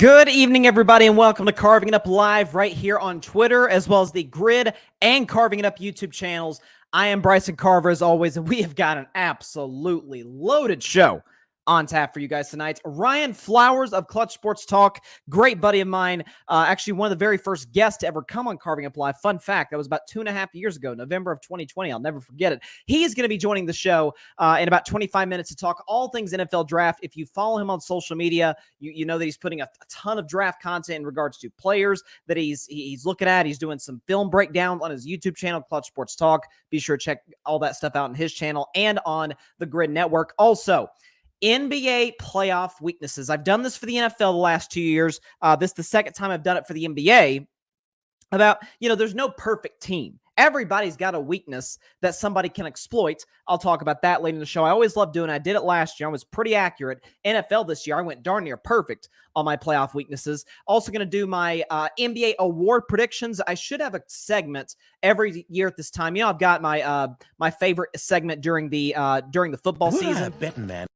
Good evening, everybody, and welcome to Carving It Up Live right here on Twitter, as well as the Grid and Carving It Up YouTube channels. I am Bryson Carver, as always, and we have got an absolutely loaded show on tap for you guys tonight. Ryan Flowers of Clutch Sports Talk, great buddy of mine, actually one of the very first guests to ever come on Carving Up Live. Fun fact, that was about 2.5 years ago, November of 2020. I'll never forget it. He is going to be joining the show in about 25 minutes to talk all things NFL draft. If you follow him on social media, you know that he's putting a ton of draft content in regards to players that he's looking at. He's doing some film breakdowns on his YouTube channel, Clutch Sports Talk. Be sure to check all that stuff out on his channel and on the Grid Network. Also, NBA playoff weaknesses. I've done this for the NFL the last 2 years. This is the second time I've done it for the NBA. There's no perfect team. Everybody's got a weakness that somebody can exploit. I'll talk about that later in the show. I always love doing it. I did it last year. I was pretty accurate. NFL this year, I went darn near perfect on my playoff weaknesses. Also going to do my NBA award predictions. I should have a segment every year at this time. I've got my my favorite segment during the football season. Betting, man.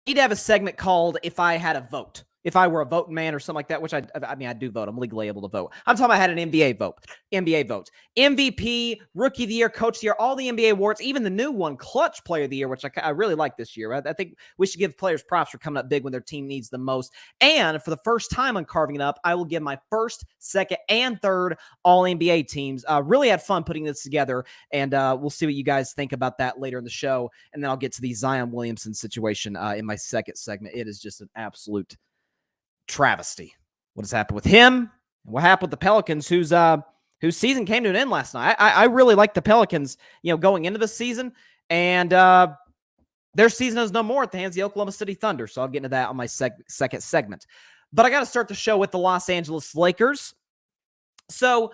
Need to have a segment called If I Had a Vote. If I were a voting man or something like that, which I do vote. I'm legally able to vote. I'm talking about I had an NBA vote. MVP, Rookie of the Year, Coach of the Year, all the NBA awards, even the new one, Clutch Player of the Year, which I really like this year. I think we should give players props for coming up big when their team needs the most. And for the first time on Carving It Up, I will give my first, second, and third All-NBA teams. Really had fun putting this together, and we'll see what you guys think about that later in the show. And then I'll get to the Zion Williamson situation in my second segment. It is just an absolute travesty what has happened with him and what happened with the Pelicans, whose season came to an end last night. I really like the Pelicans, going into the season, and their season is no more at the hands of the Oklahoma City Thunder. So I'll get into that on my second segment. But I got to start the show with the Los Angeles Lakers. So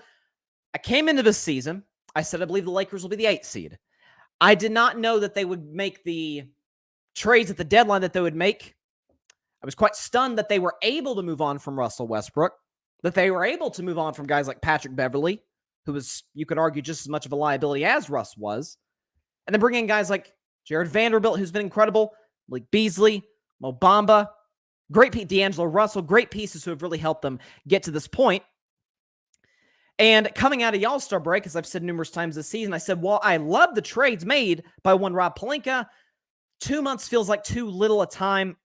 I came into this season, I said I believe the Lakers will be the 8th seed. I did not know that they would make the trades at the deadline that they would make. I was quite stunned that they were able to move on from Russell Westbrook, that they were able to move on from guys like Patrick Beverley, who was, you could argue, just as much of a liability as Russ was, and then bring in guys like Jared Vanderbilt, who's been incredible, Malik Beasley, Mo Bamba, D'Angelo Russell, great pieces who have really helped them get to this point. And coming out of the All-Star break, as I've said numerous times this season, I said, while I love the trades made by one Rob Pelinka, 2 months feels like too little a time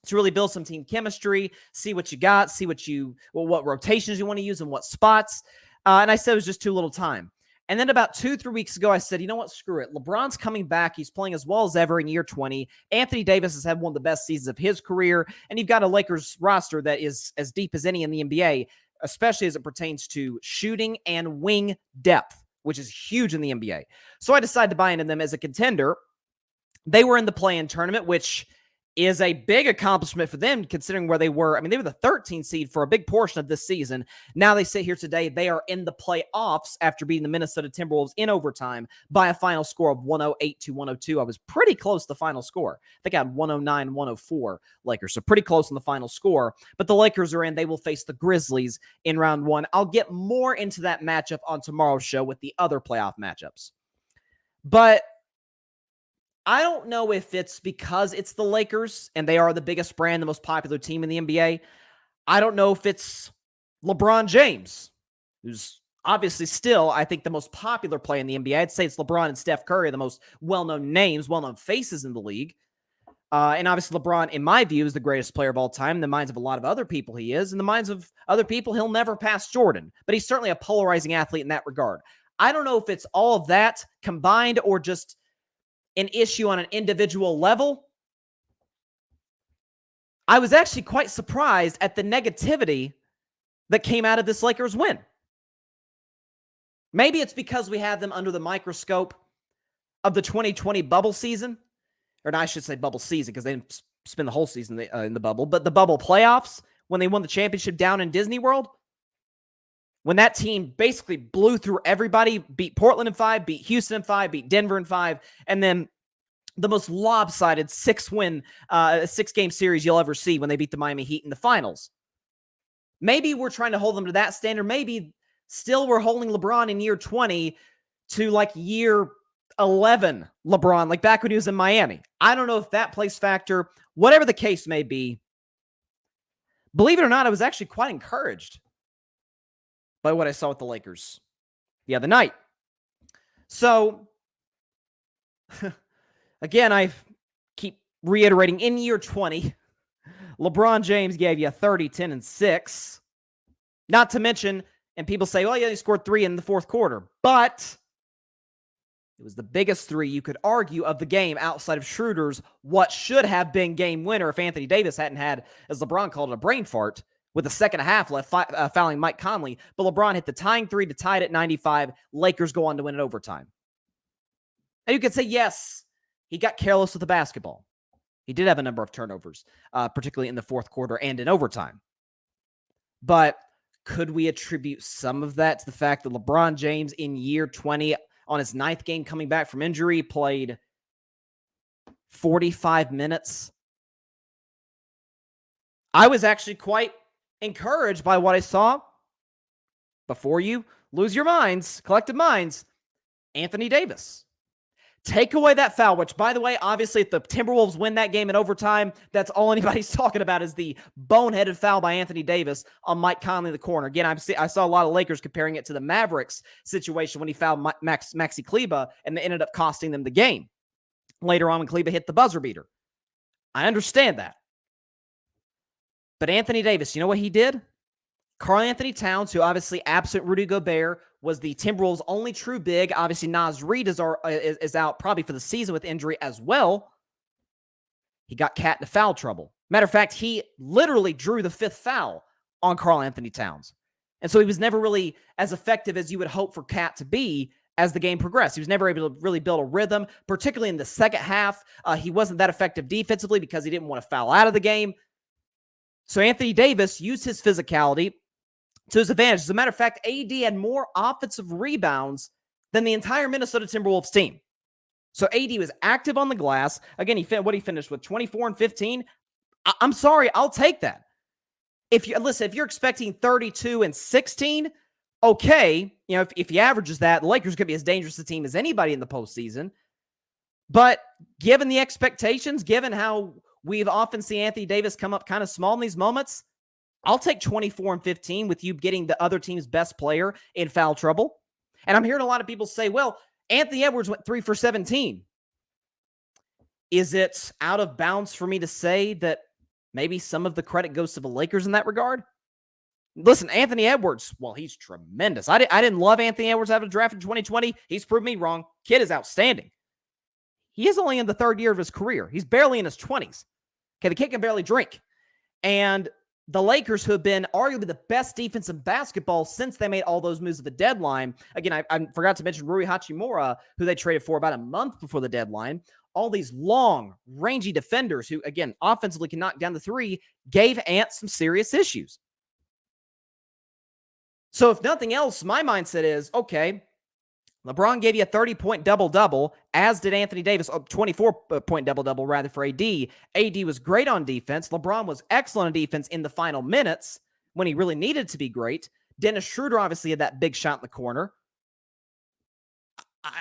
to really build some team chemistry, see what you got, see what rotations you want to use and what spots. And I said it was just too little time. And then about 2-3 weeks ago, I said, you know what, screw it. LeBron's coming back. He's playing as well as ever in year 20. Anthony Davis has had one of the best seasons of his career. And you've got a Lakers roster that is as deep as any in the NBA, especially as it pertains to shooting and wing depth, which is huge in the NBA. So I decided to buy into them as a contender. They were in the play-in tournament, which is a big accomplishment for them considering where they were. I mean, they were the 13th seed for a big portion of this season. Now they sit here today. They are in the playoffs after beating the Minnesota Timberwolves in overtime by a final score of 108-102. I was pretty close to the final score. I think I had 109-104 Lakers, so pretty close on the final score. But the Lakers are in. They will face the Grizzlies in round one. I'll get more into that matchup on tomorrow's show with the other playoff matchups. But I don't know if it's because it's the Lakers and they are the biggest brand, the most popular team in the NBA. I don't know if it's LeBron James, who's obviously still, I think, the most popular player in the NBA. I'd say it's LeBron and Steph Curry, the most well-known names, well-known faces in the league. And obviously LeBron, in my view, is the greatest player of all time. In the minds of a lot of other people, he is. In the minds of other people, he'll never pass Jordan. But he's certainly a polarizing athlete in that regard. I don't know if it's all of that combined or just an issue on an individual level. I was actually quite surprised at the negativity that came out of this Lakers win. Maybe it's because we had them under the microscope of the 2020 bubble season, or I should say bubble season because they didn't spend the whole season in the bubble, but the bubble playoffs when they won the championship down in Disney World. When that team basically blew through everybody, beat Portland in 5, beat Houston in 5, beat Denver in 5, and then the most lopsided 6-game series you'll ever see when they beat the Miami Heat in the finals. Maybe we're trying to hold them to that standard. Maybe still we're holding LeBron in year 20 to like year 11 LeBron, like back when he was in Miami. I don't know if that plays factor, whatever the case may be. believe it or not, I was actually quite encouraged by what I saw with the Lakers the other night. So, again, I keep reiterating, in year 20, LeBron James gave you 30, 10, and 6. Not to mention, and people say, well, yeah, he scored 3 in the fourth quarter. But it was the biggest 3 you could argue of the game outside of Schroeder's what should have been game winner if Anthony Davis hadn't had, as LeBron called it, a brain fart with the second half left fouling Mike Conley. But LeBron hit the tying 3 to tie it at 95. Lakers go on to win in overtime. And you could say, yes, he got careless with the basketball. He did have a number of turnovers, particularly in the fourth quarter and in overtime. But could we attribute some of that to the fact that LeBron James in year 20, on his 9th game coming back from injury, played 45 minutes? I was actually quite encouraged by what I saw. Before you lose your minds, collective minds, Anthony Davis. Take away that foul, which, by the way, obviously, if the Timberwolves win that game in overtime, that's all anybody's talking about is the boneheaded foul by Anthony Davis on Mike Conley in the corner. Again, I saw a lot of Lakers comparing it to the Mavericks situation when he fouled Maxi Kleber, and it ended up costing them the game. Later on, when Kleber hit the buzzer beater. I understand that. But Anthony Davis, you know what he did? Karl Anthony Towns, who obviously absent Rudy Gobert, was the Timberwolves' only true big. Obviously, Naz Reid is out probably for the season with injury as well. He got Cat into foul trouble. Matter of fact, he literally drew the 5th foul on Karl Anthony Towns. And so he was never really as effective as you would hope for Cat to be as the game progressed. He was never able to really build a rhythm, particularly in the second half. He wasn't that effective defensively because he didn't want to foul out of the game. So Anthony Davis used his physicality to his advantage. As a matter of fact, AD had more offensive rebounds than the entire Minnesota Timberwolves team. So AD was active on the glass. Again, he finished with 24 and 15. I'm sorry, I'll take that. If you're expecting 32 and 16, okay, if he averages that, the Lakers could be as dangerous a team as anybody in the postseason. But given the expectations, given how we've often seen Anthony Davis come up kind of small in these moments, I'll take 24 and 15 with you getting the other team's best player in foul trouble. And I'm hearing a lot of people say, well, Anthony Edwards went 3 for 17. Is it out of bounds for me to say that maybe some of the credit goes to the Lakers in that regard? Listen, Anthony Edwards, well, he's tremendous. I didn't love Anthony Edwards out of the draft in 2020. He's proved me wrong. Kid is outstanding. He is only in the 3rd year of his career. He's barely in his 20s. Okay, the kid can barely drink. And the Lakers, who have been arguably the best defense in basketball since they made all those moves at the deadline. Again, I forgot to mention Rui Hachimura, who they traded for about a month before the deadline. All these long, rangy defenders who, again, offensively can knock down the 3, gave Ant some serious issues. So if nothing else, my mindset is, okay, LeBron gave you a 30-point double-double, as did Anthony Davis, a 24-point double-double, rather, for AD. AD was great on defense. LeBron was excellent on defense in the final minutes when he really needed to be great. Dennis Schroeder obviously had that big shot in the corner.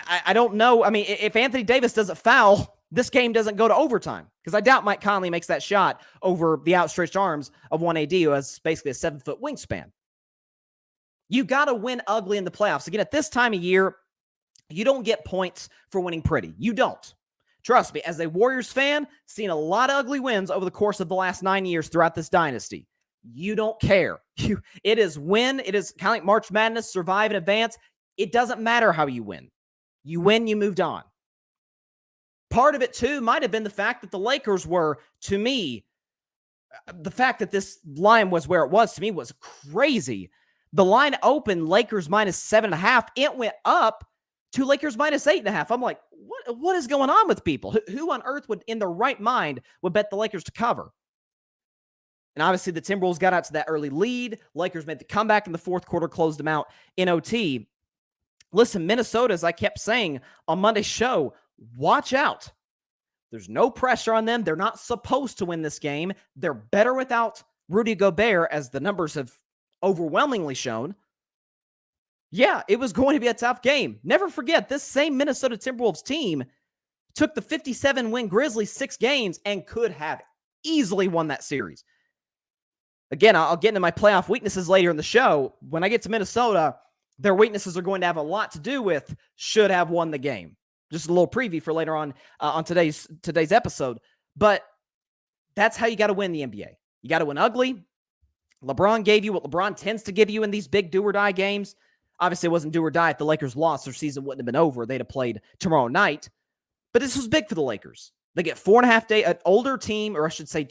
I don't know. I mean, if Anthony Davis doesn't foul, this game doesn't go to overtime, because I doubt Mike Conley makes that shot over the outstretched arms of one AD who has basically a 7-foot wingspan. You got to win ugly in the playoffs. Again, at this time of year, you don't get points for winning pretty. You don't. Trust me, as a Warriors fan, seen a lot of ugly wins over the course of the last 9 years throughout this dynasty. You don't care. It is win. It is kind of like March Madness, survive and advance. It doesn't matter how you win. You win, you moved on. Part of it, too, might have been the fact that the Lakers were, to me, the fact that this line was where it was, to me, was crazy. The line opened Lakers minus 7.5. It went up to Lakers minus 8.5. I'm like, what is going on with people? Who on earth would, in their right mind, would bet the Lakers to cover? And obviously the Timberwolves got out to that early lead. Lakers made the comeback in the fourth quarter, closed them out in OT. Listen, Minnesota, as I kept saying on Monday's show, watch out. There's no pressure on them. They're not supposed to win this game. They're better without Rudy Gobert, as the numbers have overwhelmingly shown. Yeah, it was going to be a tough game. Never forget, this same Minnesota Timberwolves team took the 57-win Grizzlies 6 games and could have easily won that series. Again, I'll get into my playoff weaknesses later in the show. When I get to Minnesota, their weaknesses are going to have a lot to do with should have won the game. Just a little preview for later on today's episode. But that's how you got to win the NBA. You got to win ugly. LeBron gave you what LeBron tends to give you in these big do-or-die games. Obviously, it wasn't do-or-die. If the Lakers lost, their season wouldn't have been over. They'd have played tomorrow night. But this was big for the Lakers. They get 4.5 days, an older team, or I should say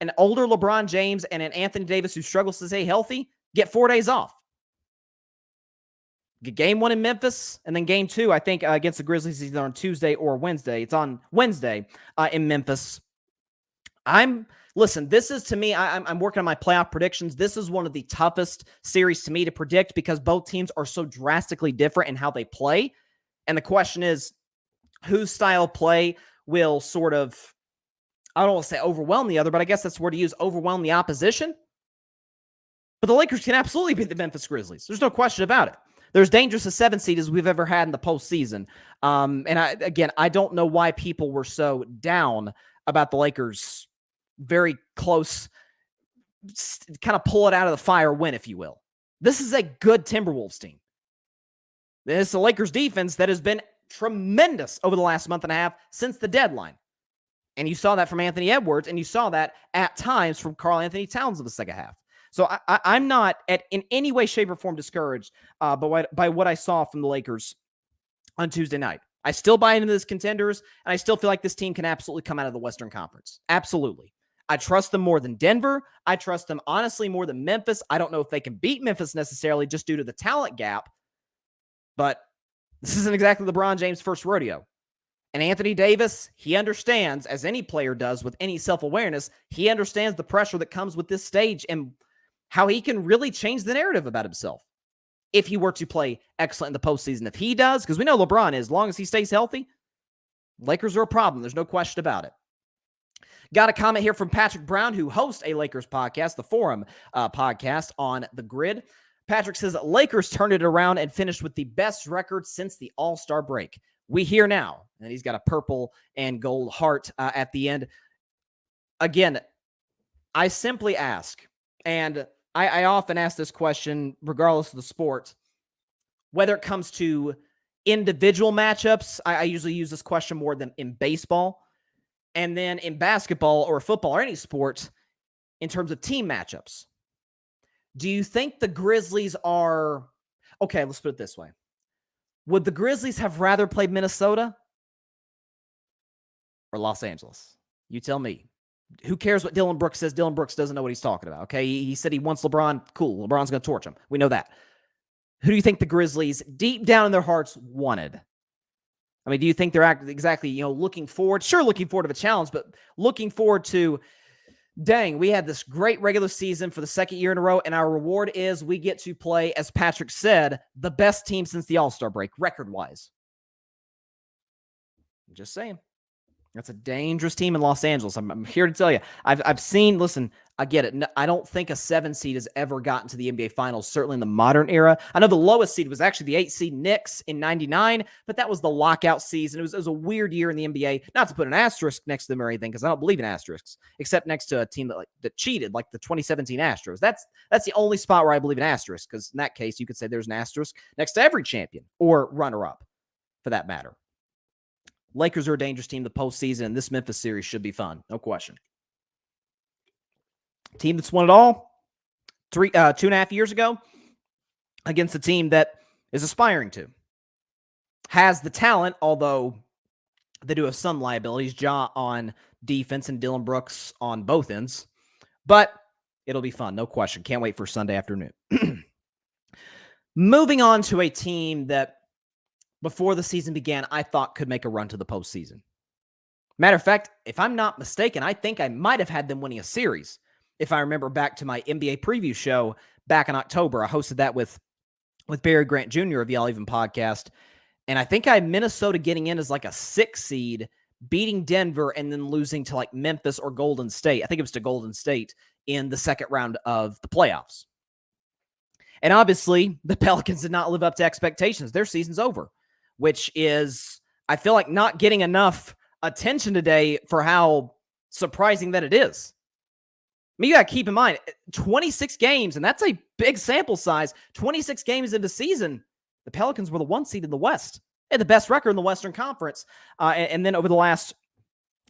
an older LeBron James and an Anthony Davis who struggles to stay healthy, get 4 days off. Get game 1 in Memphis, and then game 2, I think, against the Grizzlies either on Tuesday or Wednesday. It's on Wednesday in Memphis. Listen, this is, to me, I'm working on my playoff predictions. This is one of the toughest series to me to predict because both teams are so drastically different in how they play. And the question is, whose style of play will sort of, I don't want to say overwhelm the other, but I guess that's the word to use, overwhelm the opposition. But the Lakers can absolutely beat the Memphis Grizzlies. There's no question about it. They're as dangerous a 7 seed as we've ever had in the postseason. And I don't know why people were so down about the Lakers' very close, kind of pull it out of the fire win, if you will. This is a good Timberwolves team. This is the Lakers defense that has been tremendous over the last month and a half since the deadline. And you saw that from Anthony Edwards, and you saw that at times from Karl Anthony Towns in the second half. So I'm not in any way, shape, or form discouraged by what I saw from the Lakers on Tuesday night. I still buy into this contenders, and I still feel like this team can absolutely come out of the Western Conference. Absolutely. I trust them more than Denver. I trust them, honestly, more than Memphis. I don't know if they can beat Memphis necessarily just due to the talent gap, but this isn't exactly LeBron James' first rodeo. And Anthony Davis, he understands, as any player does with any self-awareness, he understands the pressure that comes with this stage and how he can really change the narrative about himself if he were to play excellent in the postseason. If he does, because we know LeBron is, as long as he stays healthy, Lakers are a problem. There's no question about it. Got a comment here from Patrick Brown, who hosts a Lakers podcast, the Forum podcast on The Grid. Patrick says that Lakers turned it around and finished with the best record since the All-Star break. We hear now. And he's got a purple and gold heart at the end. Again, I simply ask, and I often ask this question regardless of the sport, whether it comes to individual matchups. I usually use this question more than in baseball. And then in basketball or football or any sport, in terms of team matchups. Do you think the Grizzlies are... Okay, let's put it this way. Would the Grizzlies have rather played Minnesota or Los Angeles? You tell me. Who cares what Dylan Brooks says? Dylan Brooks doesn't know what he's talking about, okay? He said he wants LeBron. Cool, LeBron's going to torch him. We know that. Who do you think the Grizzlies, deep down in their hearts, wanted? I mean, do you think they're exactly, looking forward? Sure, looking forward to the challenge, but looking forward to, dang, we had this great regular season for the second year in a row, and our reward is we get to play, as Patrick said, the best team since the All-Star break, record-wise. I'm just saying. That's a dangerous team in Los Angeles. I'm here to tell you. I've seen, listen, I get it. I don't think a 7 seed has ever gotten to the NBA Finals, certainly in the modern era. I know the lowest seed was actually the 8 seed Knicks in 99, but that was the lockout season. It was a weird year in the NBA. Not to put an asterisk next to them or anything, because I don't believe in asterisks, except next to a team that cheated, like the 2017 Astros. That's the only spot where I believe in asterisks, because in that case, you could say there's an asterisk next to every champion or runner-up, for that matter. Lakers are a dangerous team the postseason, and this Memphis series should be fun. No question. Team that's won it all 2.5 years ago against a team that is aspiring to. Has the talent, although they do have some liabilities. Ja on defense and Dylan Brooks on both ends. But it'll be fun, no question. Can't wait for Sunday afternoon. Moving on to a team that before the season began, I thought could make a run to the postseason. Matter of fact, if I'm not mistaken, I think I might have had them winning a series. If I remember back to my NBA preview show back in October, I hosted that with Barry Grant Jr. of the All Even podcast. And I think I had Minnesota getting in as like a 6 seed, beating Denver, and then losing to like Memphis or Golden State. I think it was to Golden State in the second round of the playoffs. And obviously, the Pelicans did not live up to expectations. Their season's over, which is, I feel like, not getting enough attention today for how surprising that it is. mean, you got to keep in mind, 26 games, and that's a big sample size. 26 games into the season, the Pelicans were the 1 seed in the West. They had the best record in the Western Conference. And then over the last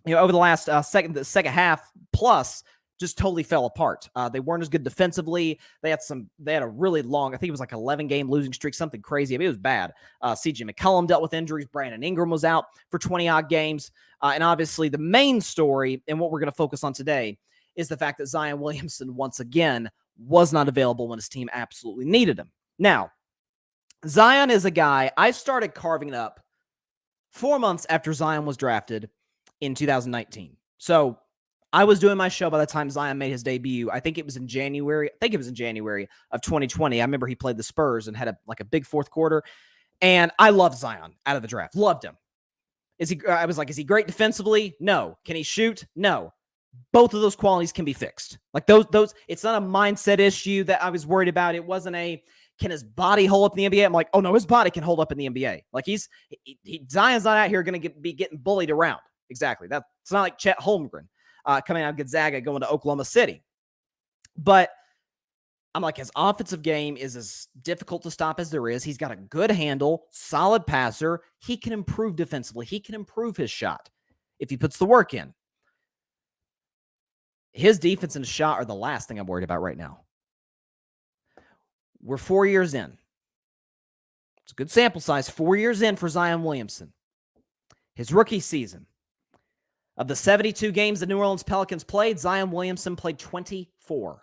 second half plus, just totally fell apart. They weren't as good defensively. They had a really long, I think it was like 11-game losing streak, something crazy. I mean, it was bad. CJ McCollum dealt with injuries. Brandon Ingram was out for 20-odd games. And obviously the main story and what we're going to focus on today is the fact that Zion Williamson, once again, was not available when his team absolutely needed him. Now, Zion is a guy, I started carving it up 4 months after Zion was drafted in 2019. So I was doing my show by the time Zion made his debut. I think it was in January. Of 2020. I remember he played the Spurs and had a big fourth quarter. And I loved Zion out of the draft. Loved him. I was like, is he great defensively? No. Can he shoot? No. Both of those qualities can be fixed. Like those, it's not a mindset issue that I was worried about. It wasn't can his body hold up in the NBA? I'm like, oh no, his body can hold up in the NBA. Like Zion's not out here going to be getting bullied around. Exactly. It's not like Chet Holmgren coming out of Gonzaga going to Oklahoma City. But I'm like, his offensive game is as difficult to stop as there is. He's got a good handle, solid passer. He can improve defensively. He can improve his shot if he puts the work in. His defense and his shot are the last thing I'm worried about right now. We're 4 years in. It's a good sample size. 4 years in for Zion Williamson. His rookie season. Of the 72 games the New Orleans Pelicans played, Zion Williamson played 24.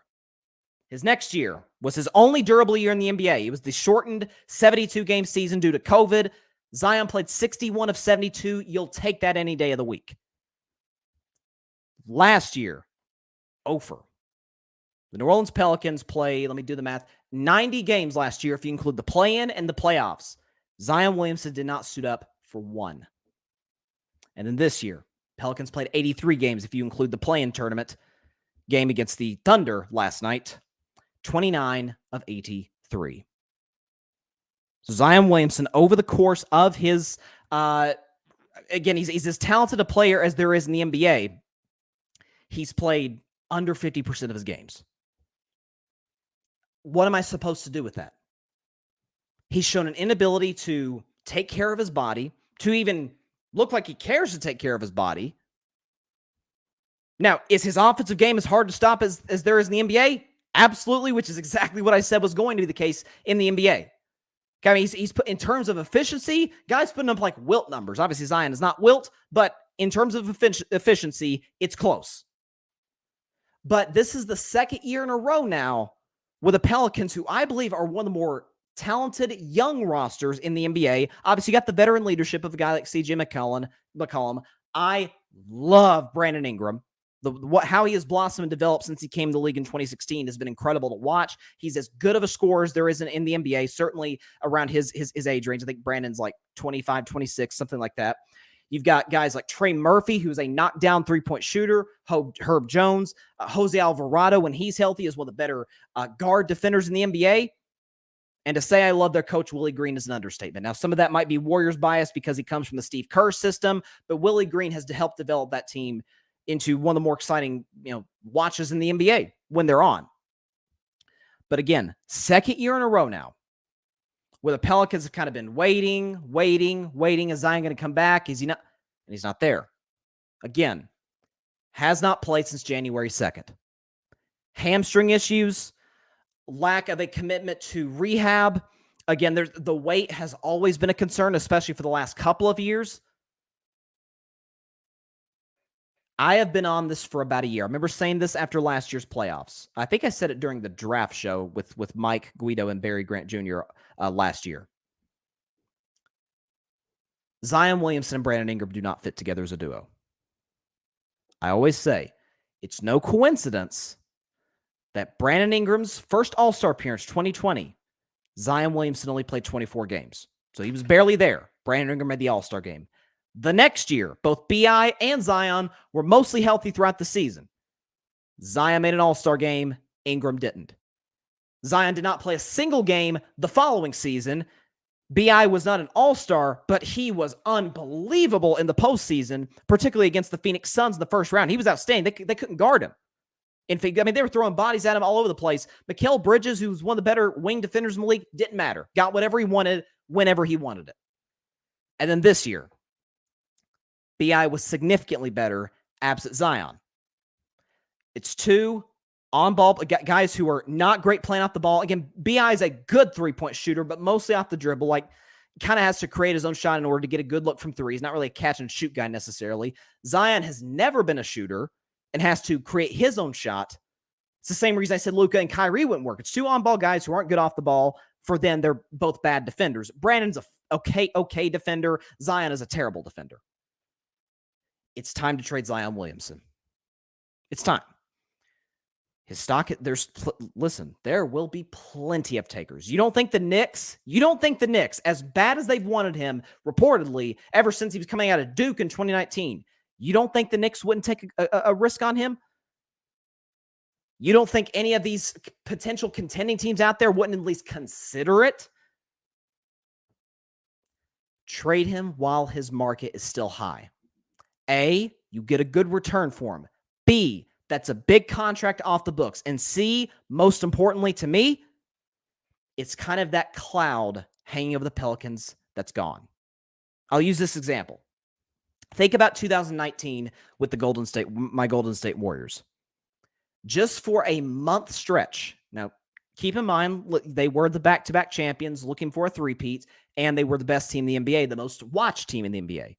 His next year was his only durable year in the NBA. It was the shortened 72-game season due to COVID. Zion played 61 of 72. You'll take that any day of the week. Last year, over. The New Orleans Pelicans played, let me do the math, 90 games last year if you include the play-in and the playoffs. Zion Williamson did not suit up for one. And then this year, Pelicans played 83 games if you include the play-in tournament game against the Thunder last night. 29 of 83. So Zion Williamson, over the course of his, again, he's as talented a player as there is in the NBA. He's played under 50% of his games. What am I supposed to do with that? He's shown an inability to take care of his body, to even look like he cares to take care of his body. Now, is his offensive game as hard to stop as there is in the NBA? Absolutely, which is exactly what I said was going to be the case in the NBA. Okay, I mean, he's put in terms of efficiency, guys putting up like Wilt numbers. Obviously, Zion is not Wilt, but in terms of efficiency, it's close. But this is the second year in a row now with the Pelicans, who I believe are one of the more talented young rosters in the NBA. Obviously, you got the veteran leadership of a guy like CJ McCollum. I love Brandon Ingram. How he has blossomed and developed since he came to the league in 2016 has been incredible to watch. He's as good of a scorer as there is in the NBA, certainly around his age range. I think Brandon's like 25, 26, something like that. You've got guys like Trey Murphy, who's a knockdown three-point shooter, Herb Jones, Jose Alvarado, when he's healthy, is one of the better guard defenders in the NBA. And to say I love their coach, Willie Green, is an understatement. Now, some of that might be Warriors bias because he comes from the Steve Kerr system, but Willie Green has helped develop that team into one of the more exciting, watches in the NBA when they're on. But again, second year in a row now, where the Pelicans have kind of been waiting. Is Zion going to come back? Is he not? And he's not there. Again, has not played since January 2nd. Hamstring issues, lack of a commitment to rehab. Again, the weight has always been a concern, especially for the last couple of years. I have been on this for about a year. I remember saying this after last year's playoffs. I think I said it during the draft show with Mike Guido and Barry Grant Jr. Last year. Zion Williamson and Brandon Ingram do not fit together as a duo. I always say it's no coincidence that Brandon Ingram's first All-Star appearance, 2020, Zion Williamson only played 24 games. So he was barely there. Brandon Ingram made the All-Star game. The next year, both B.I. and Zion were mostly healthy throughout the season. Zion made an All-Star game. Ingram didn't. Zion did not play a single game the following season. B.I. was not an All-Star, but he was unbelievable in the postseason, particularly against the Phoenix Suns in the first round. He was outstanding. They couldn't guard him. In fact, I mean, they were throwing bodies at him all over the place. Mikal Bridges, who was one of the better wing defenders in the league, didn't matter. Got whatever he wanted, whenever he wanted it. And then this year, BI was significantly better absent Zion. It's two on-ball guys who are not great playing off the ball. Again, BI is a good three-point shooter, but mostly off the dribble. Like, kind of has to create his own shot in order to get a good look from three. He's not really a catch-and-shoot guy necessarily. Zion has never been a shooter and has to create his own shot. It's the same reason I said Luka and Kyrie wouldn't work. It's two on-ball guys who aren't good off the ball. For them, they're both bad defenders. Brandon's a okay defender. Zion is a terrible defender. It's time to trade Zion Williamson. It's time. His stock, listen, there will be plenty of takers. You don't think the Knicks, as bad as they've wanted him, reportedly, ever since he was coming out of Duke in 2019, you don't think the Knicks wouldn't take a risk on him? You don't think any of these potential contending teams out there wouldn't at least consider it? Trade him while his market is still high. A, you get a good return for him. B, that's a big contract off the books. And C, most importantly to me, it's kind of that cloud hanging over the Pelicans that's gone. I'll use this example. Think about 2019 with my Golden State Warriors. Just for a month stretch. Now, keep in mind, they were the back-to-back champions looking for a three-peat, and they were the best team in the NBA, the most watched team in the NBA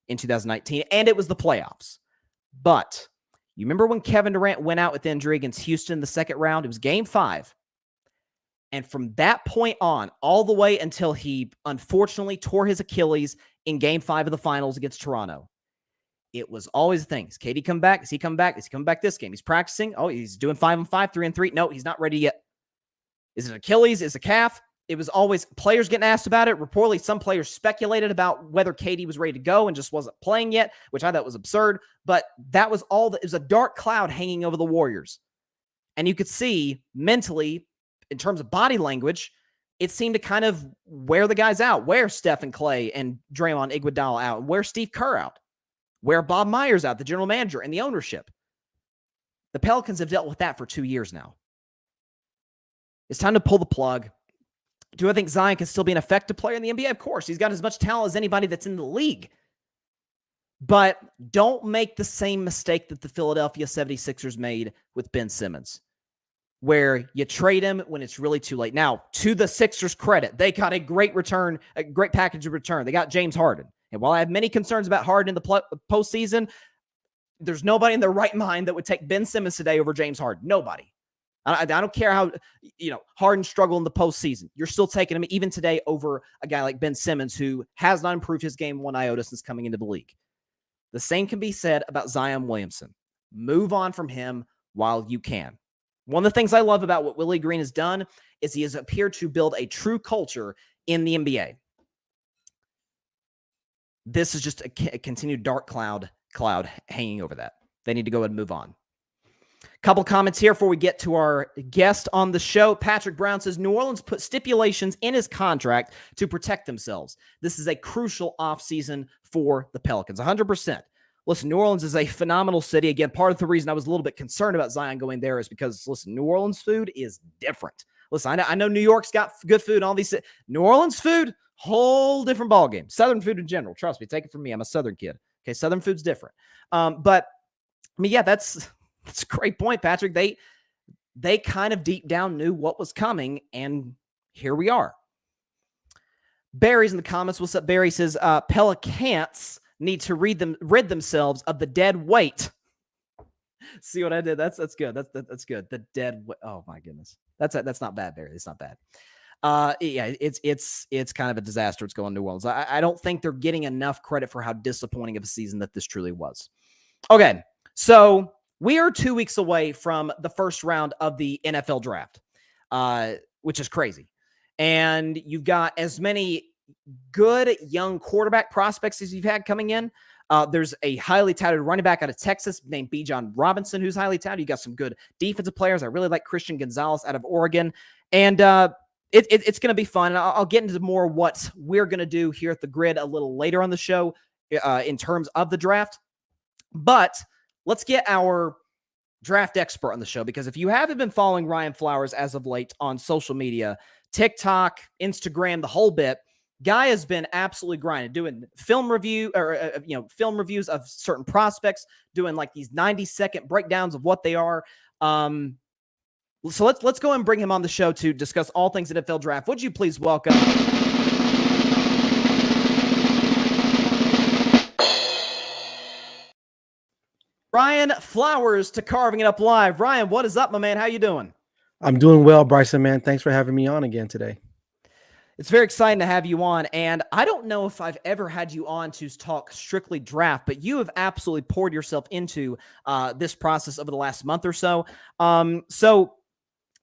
in 2019, and it was the playoffs. But you remember when Kevin Durant went out with injury against Houston in the second round? It was Game 5. And from that point on, all the way until he unfortunately tore his Achilles in Game 5 of the finals against Toronto, it was always the thing. Is KD come back? Is he come back? Is he coming back this game? He's practicing. Oh, he's doing 5-on-5, 3-on-3. No, he's not ready yet. Is it Achilles? Is it calf? It was always players getting asked about it. Reportedly, some players speculated about whether KD was ready to go and just wasn't playing yet, which I thought was absurd. But that was all. It was a dark cloud hanging over the Warriors. And you could see mentally, in terms of body language, it seemed to kind of wear the guys out. Wear Steph and Clay and Draymond Iguodala out. Wear Steve Kerr out. Wear Bob Myers out, the general manager and the ownership. The Pelicans have dealt with that for 2 years now. It's time to pull the plug. Do I think Zion can still be an effective player in the NBA? Of course. He's got as much talent as anybody that's in the league. But don't make the same mistake that the Philadelphia 76ers made with Ben Simmons, where you trade him when it's really too late. Now, to the Sixers' credit, they got a great return, a great package of return. They got James Harden. And while I have many concerns about Harden in the postseason, there's nobody in their right mind that would take Ben Simmons today over James Harden. Nobody. I don't care how, Harden struggled in the postseason. You're still taking him even today over a guy like Ben Simmons, who has not improved his game one iota since coming into the league. The same can be said about Zion Williamson. Move on from him while you can. One of the things I love about what Willie Green has done is he has appeared to build a true culture in the NBA. This is just a continued dark cloud hanging over that. They need to go ahead and move on. Couple comments here before we get to our guest on the show. Patrick Brown says, New Orleans put stipulations in his contract to protect themselves. This is a crucial offseason for the Pelicans. 100%. Listen, New Orleans is a phenomenal city. Again, part of the reason I was a little bit concerned about Zion going there is because, listen, New Orleans food is different. Listen, I know New York's got good food and all these. New Orleans food, whole different ballgame. Southern food in general. Trust me, take it from me. I'm a Southern kid. Okay, Southern food's different. But, I mean, yeah, that's a great point, Patrick. They kind of deep down knew what was coming, and here we are. Barry's in the comments. What's up, Barry? Says, Pelicans need to rid themselves of the dead weight. See what I did? That's good. That's good. The dead weight. Oh my goodness. That's not bad, Barry. It's not bad. Yeah, it's kind of a disaster what's going on in New Orleans. I don't think they're getting enough credit for how disappointing of a season that this truly was. Okay, so we are 2 weeks away from the first round of the NFL draft, which is crazy. And you've got as many good young quarterback prospects as you've had coming in. There's a highly touted running back out of Texas named Bijan Robinson, who's highly touted. You got some good defensive players. I really like Christian Gonzalez out of Oregon. And it's going to be fun. And I'll get into more what we're going to do here at the Grid a little later on the show in terms of the draft. But let's get our draft expert on the show, because if you haven't been following Ryan Flowers as of late on social media, TikTok, Instagram, the whole bit, guy has been absolutely grinding, doing film reviews of certain prospects, doing like these 90-second breakdowns of what they are. So let's go and bring him on the show to discuss all things NFL draft. Would you please welcome Ryan Flowers to Carving It Up Live? Ryan, what is up, my man? How you doing? I'm doing well, Bryson, man. Thanks for having me on again today. It's very exciting to have you on, and I don't know if I've ever had you on to talk strictly draft, but you have absolutely poured yourself into this process over the last month or so. So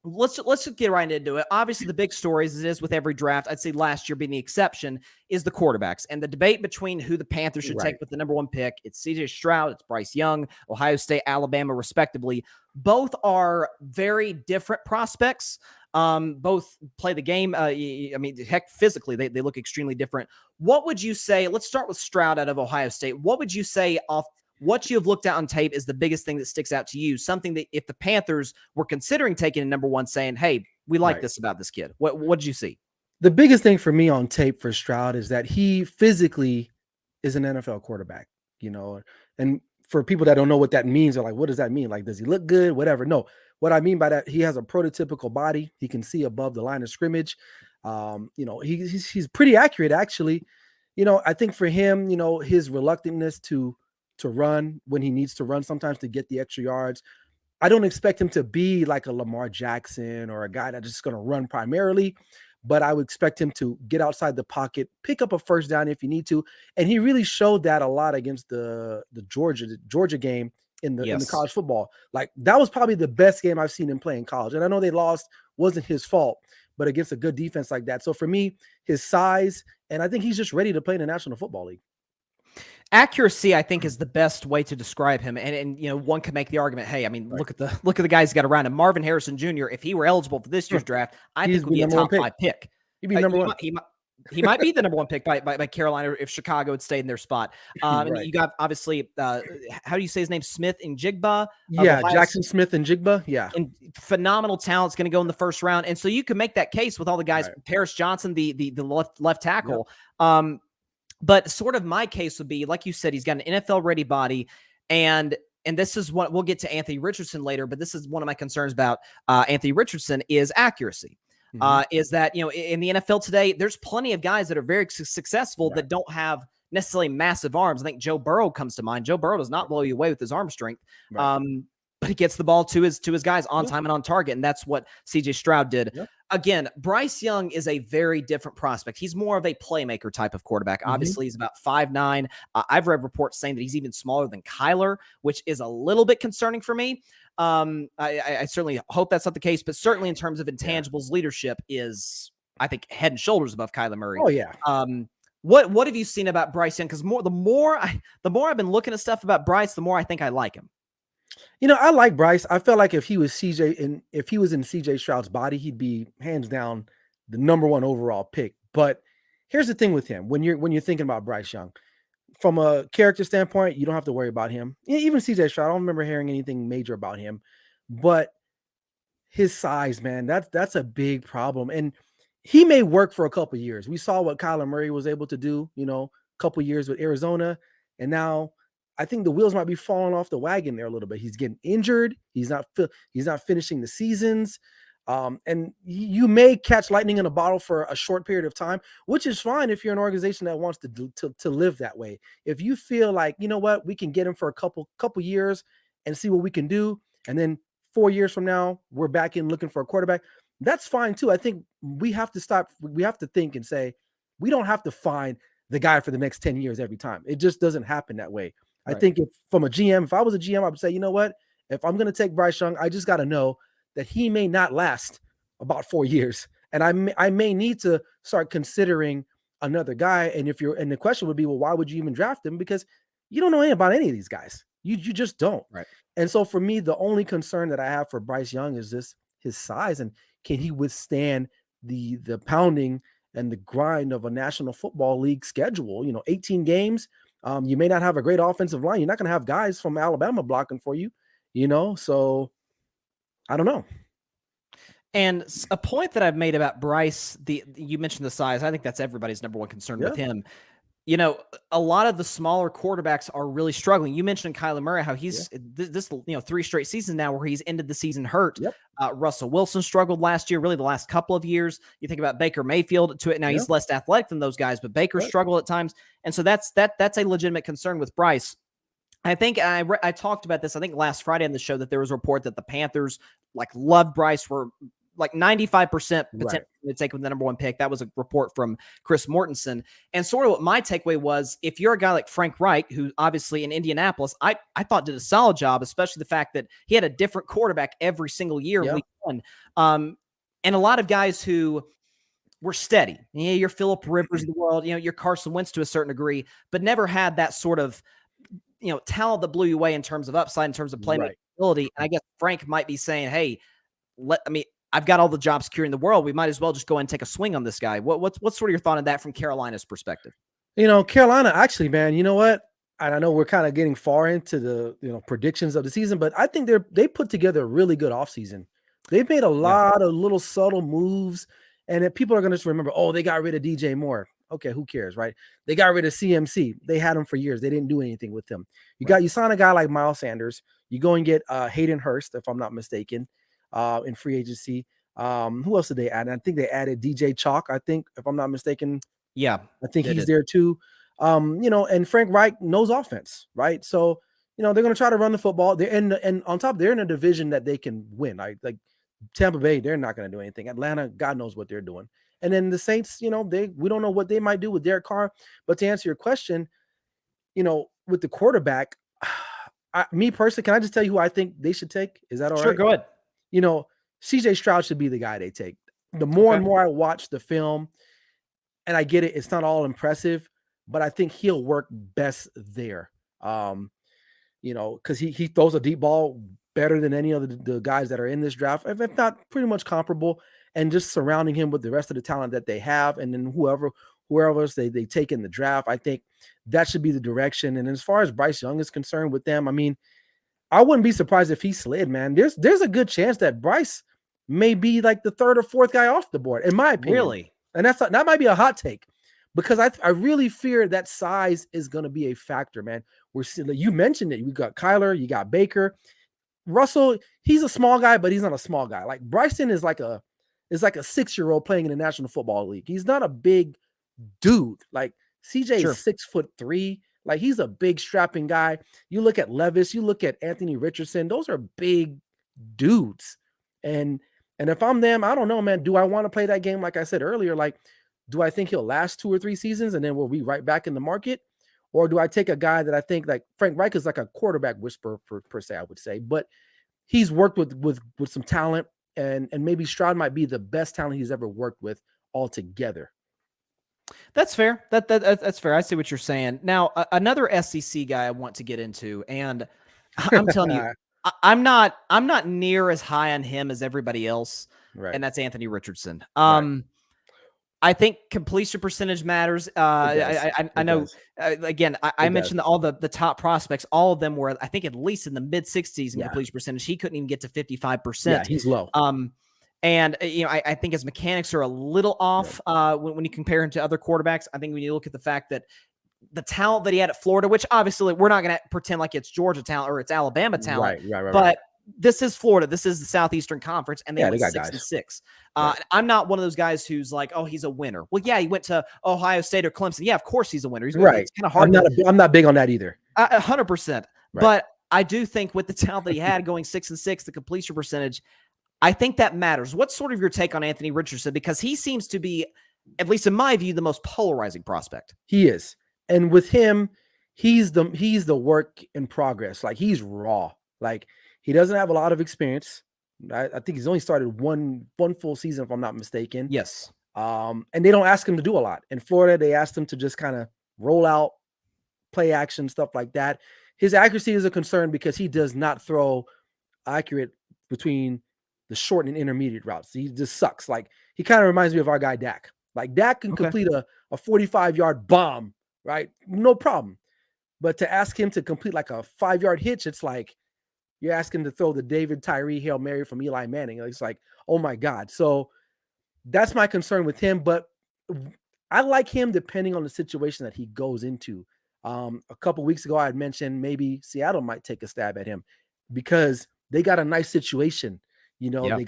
let's just get right into it. Obviously, the big stories, as it is with every draft, I'd say last year being the exception, is the quarterbacks and the debate between who the Panthers should take with the number one pick. It's CJ Stroud, it's Bryce Young, Ohio State, Alabama, respectively. Both are very different prospects. Both play the game. Heck, physically, they look extremely different. What would you say? Let's start with Stroud out of Ohio State. What would you say off what you have looked at on tape is the biggest thing that sticks out to you? Something that if the Panthers were considering taking a number one, saying, hey, we like this about this kid. What did you see? The biggest thing for me on tape for Stroud is that he physically is an NFL quarterback, and for people that don't know what that means, they're like, what does that mean? Like, does he look good? Whatever. No, what I mean by that, he has a prototypical body. He can see above the line of scrimmage. He's pretty accurate, actually. I think for him, his reluctantness to run when he needs to run sometimes to get the extra yards. I don't expect him to be like a Lamar Jackson or a guy that's just going to run primarily, but I would expect him to get outside the pocket, pick up a first down if you need to. And he really showed that a lot against the Georgia game in the college football. Like, that was probably the best game I've seen him play in college. And I know they lost, wasn't his fault, but against a good defense like that. So for me, his size, and I think he's just ready to play in the National Football League. Accuracy, I think, is the best way to describe him. And one can make the argument, hey, I mean, look at the guys he got around him. Marvin Harrison Jr., if he were eligible for this year's draft, I think would be a top 5 pick. He'd be number one. He might be the number one pick by Carolina if Chicago had stayed in their spot. And you got, obviously, how do you say his name? Smith and Jigba? Yeah, Jackson Smith and Jigba, yeah. And phenomenal talent is going to go in the first round. And so you can make that case with all the guys. Paris Johnson, the left tackle. Yep. But sort of my case would be, like you said, he's got an NFL-ready body, and this is what we'll get to Anthony Richardson later, but this is one of my concerns about Anthony Richardson is accuracy. Is that, in the NFL today, there's plenty of guys that are very successful that don't have necessarily massive arms. I think Joe Burrow comes to mind. Joe Burrow does not blow you away with his arm strength. But he gets the ball to his guys on time and on target, and that's what CJ Stroud did. Yep. Again, Bryce Young is a very different prospect. He's more of a playmaker type of quarterback. Obviously, he's about 5'9". I've read reports saying that he's even smaller than Kyler, which is a little bit concerning for me. I certainly hope that's not the case, but certainly in terms of intangibles, leadership is, I think, head and shoulders above Kyler Murray. Oh, yeah. What have you seen about Bryce Young? Because the more I've been looking at stuff about Bryce, the more I think I like him. I like Bryce. I felt like if he was in CJ Stroud's body, he'd be hands down the number one overall pick. But here's the thing with him: when you're thinking about Bryce Young, from a character standpoint, you don't have to worry about him. Even CJ Stroud, I don't remember hearing anything major about him. But his size, man, that's a big problem. And he may work for a couple of years. We saw what Kyler Murray was able to do, a couple of years with Arizona, and now I think the wheels might be falling off the wagon there a little bit. He's getting injured. He's not finishing the seasons. And you may catch lightning in a bottle for a short period of time, which is fine if you're an organization that wants to live that way. If you feel like, you know what, we can get him for a couple years and see what we can do, and then 4 years from now, we're back in looking for a quarterback, that's fine too. I think we have to think and say, we don't have to find the guy for the next 10 years every time. It just doesn't happen that way. Right. I think if I was a GM, I would say, you know what, if I'm going to take Bryce Young, I just got to know that he may not last about 4 years. And I may need to start considering another guy. And the question would be, well, why would you even draft him? Because you don't know anything about any of these guys. You just don't. Right. And so for me, the only concern that I have for Bryce Young is this, his size, and can he withstand the pounding and the grind of a National Football League schedule? 18 games. You may not have a great offensive line. You're not going to have guys from Alabama blocking for you. So I don't know. And a point that I've made about Bryce, you mentioned the size. I think that's everybody's number one concern with him. A lot of the smaller quarterbacks are really struggling. You mentioned Kyler Murray, how he's this 3 straight seasons now where he's ended the season hurt. Yep. Russell Wilson struggled last year, really the last couple of years. You think about Baker Mayfield to it. Now he's less athletic than those guys, but Baker struggled at times. And so that's a legitimate concern with Bryce. I think I talked about this, I think last Friday on the show, that there was a report that the Panthers loved Bryce, were 95% potential to take with the number 1 pick. That was a report from Chris Mortensen. And sort of what my takeaway was, if you're a guy like Frank Reich, who obviously in Indianapolis, I thought did a solid job, especially the fact that he had a different quarterback every single year in week 1. And a lot of guys who were steady. Your Phillip Rivers of the world, your Carson Wentz to a certain degree, but never had that sort of talent that blew you away in terms of upside, in terms of playmaking ability. And I guess Frank might be saying, hey, I've got all the job security in the world. We might as well just go and take a swing on this guy. What's sort of your thought on that from Carolina's perspective? Carolina, actually, man, you know what? And I know we're kind of getting far into the predictions of the season, but I think they put together a really good offseason. They've made a lot of little subtle moves, and that people are going to just remember, they got rid of DJ Moore. Okay, who cares, right? They got rid of CMC. They had him for years. They didn't do anything with him. You sign a guy like Miles Sanders. You go and get Hayden Hurst, if I'm not mistaken, in free agency. Who else did they add? I think they added DJ Chalk, I think, if I'm not mistaken. Yeah. I think he's there too. And Frank Reich knows offense, right? So, they're going to try to run the football. And on top, they're in a division that they can win. Like Tampa Bay, they're not going to do anything. Atlanta, God knows what they're doing. And then the Saints, we don't know what they might do with Derek Carr. But to answer your question, with the quarterback, me personally, can I just tell you who I think they should take? Is that all right? Sure, go ahead. CJ Stroud should be the guy they take. The more and more I watch the film, and I get it, it's not all impressive, but I think he'll work best there. Because he throws a deep ball better than any of the guys that are in this draft, if not pretty much comparable, and just surrounding him with the rest of the talent that they have, and then whoever else they take in the draft, I think that should be the direction. And as far as Bryce Young is concerned with them, I wouldn't be surprised if he slid, man. There's a good chance that Bryce may be like the 3rd or 4th guy off the board, in my opinion. Really? And that might be a hot take, because I really fear that size is going to be a factor, man. You mentioned it. We got Kyler, you got Baker, Russell. He's a small guy, but he's not a small guy. Like Bryson is like a 6-year-old playing in the National Football League. He's not a big dude. Like CJ is 6'3". Like he's a big strapping guy. You look at Levis, you look at Anthony Richardson. Those are big dudes. And if I'm them, I don't know, man. Do I want to play that game? Like I said earlier, like, do I think he'll last 2 or 3 seasons and then we'll be right back in the market? Or do I take a guy that I think, like Frank Reich is like a quarterback whisperer per se, I would say, but he's worked with some talent, and maybe Stroud might be the best talent he's ever worked with altogether. That's fair. That's fair. I see what you're saying. Now, another SEC guy I want to get into, and I'm telling you, I'm not near as high on him as everybody else, and that's Anthony Richardson. I think completion percentage matters. I know. Again, I mentioned all the top prospects. All of them were, I think, at least in the mid 60s in completion percentage. He couldn't even get to 55%. Yeah, he's low. And I think his mechanics are a little off when you compare him to other quarterbacks. I think when you look at the fact that the talent that he had at Florida, which obviously we're not going to pretend like it's Georgia talent or it's Alabama talent, but this is Florida. This is the Southeastern Conference, and they went 6-6. I'm not one of those guys who's like, oh, he's a winner. Well, yeah, he went to Ohio State or Clemson. Yeah, of course he's a winner. He's right. It's kind of hard. I'm not big on that either. 100%. But I do think with the talent that he had going 6-6, the completion percentage, I think that matters. What's sort of your take on Anthony Richardson? Because he seems to be, at least in my view, the most polarizing prospect. He is. And with him, he's the work in progress. Like, he's raw. Like, he doesn't have a lot of experience. I think he's only started one full season, if I'm not mistaken. Yes. And they don't ask him to do a lot. In Florida, they asked him to just kind of roll out, play action, stuff like that. His accuracy is a concern because he does not throw accurate between the short and intermediate routes. He just sucks. Like, he kind of reminds me of our guy Dak. Like, Dak can complete a 45-yard bomb, right? No problem. But to ask him to complete like a 5-yard hitch, it's like, You're asking to throw the David Tyree Hail Mary from Eli Manning. It's like, oh my God. So that's my concern with him. But I like him depending on the situation that he goes into. A couple weeks ago, I had mentioned maybe Seattle might take a stab at him because they got a nice situation. Yeah. They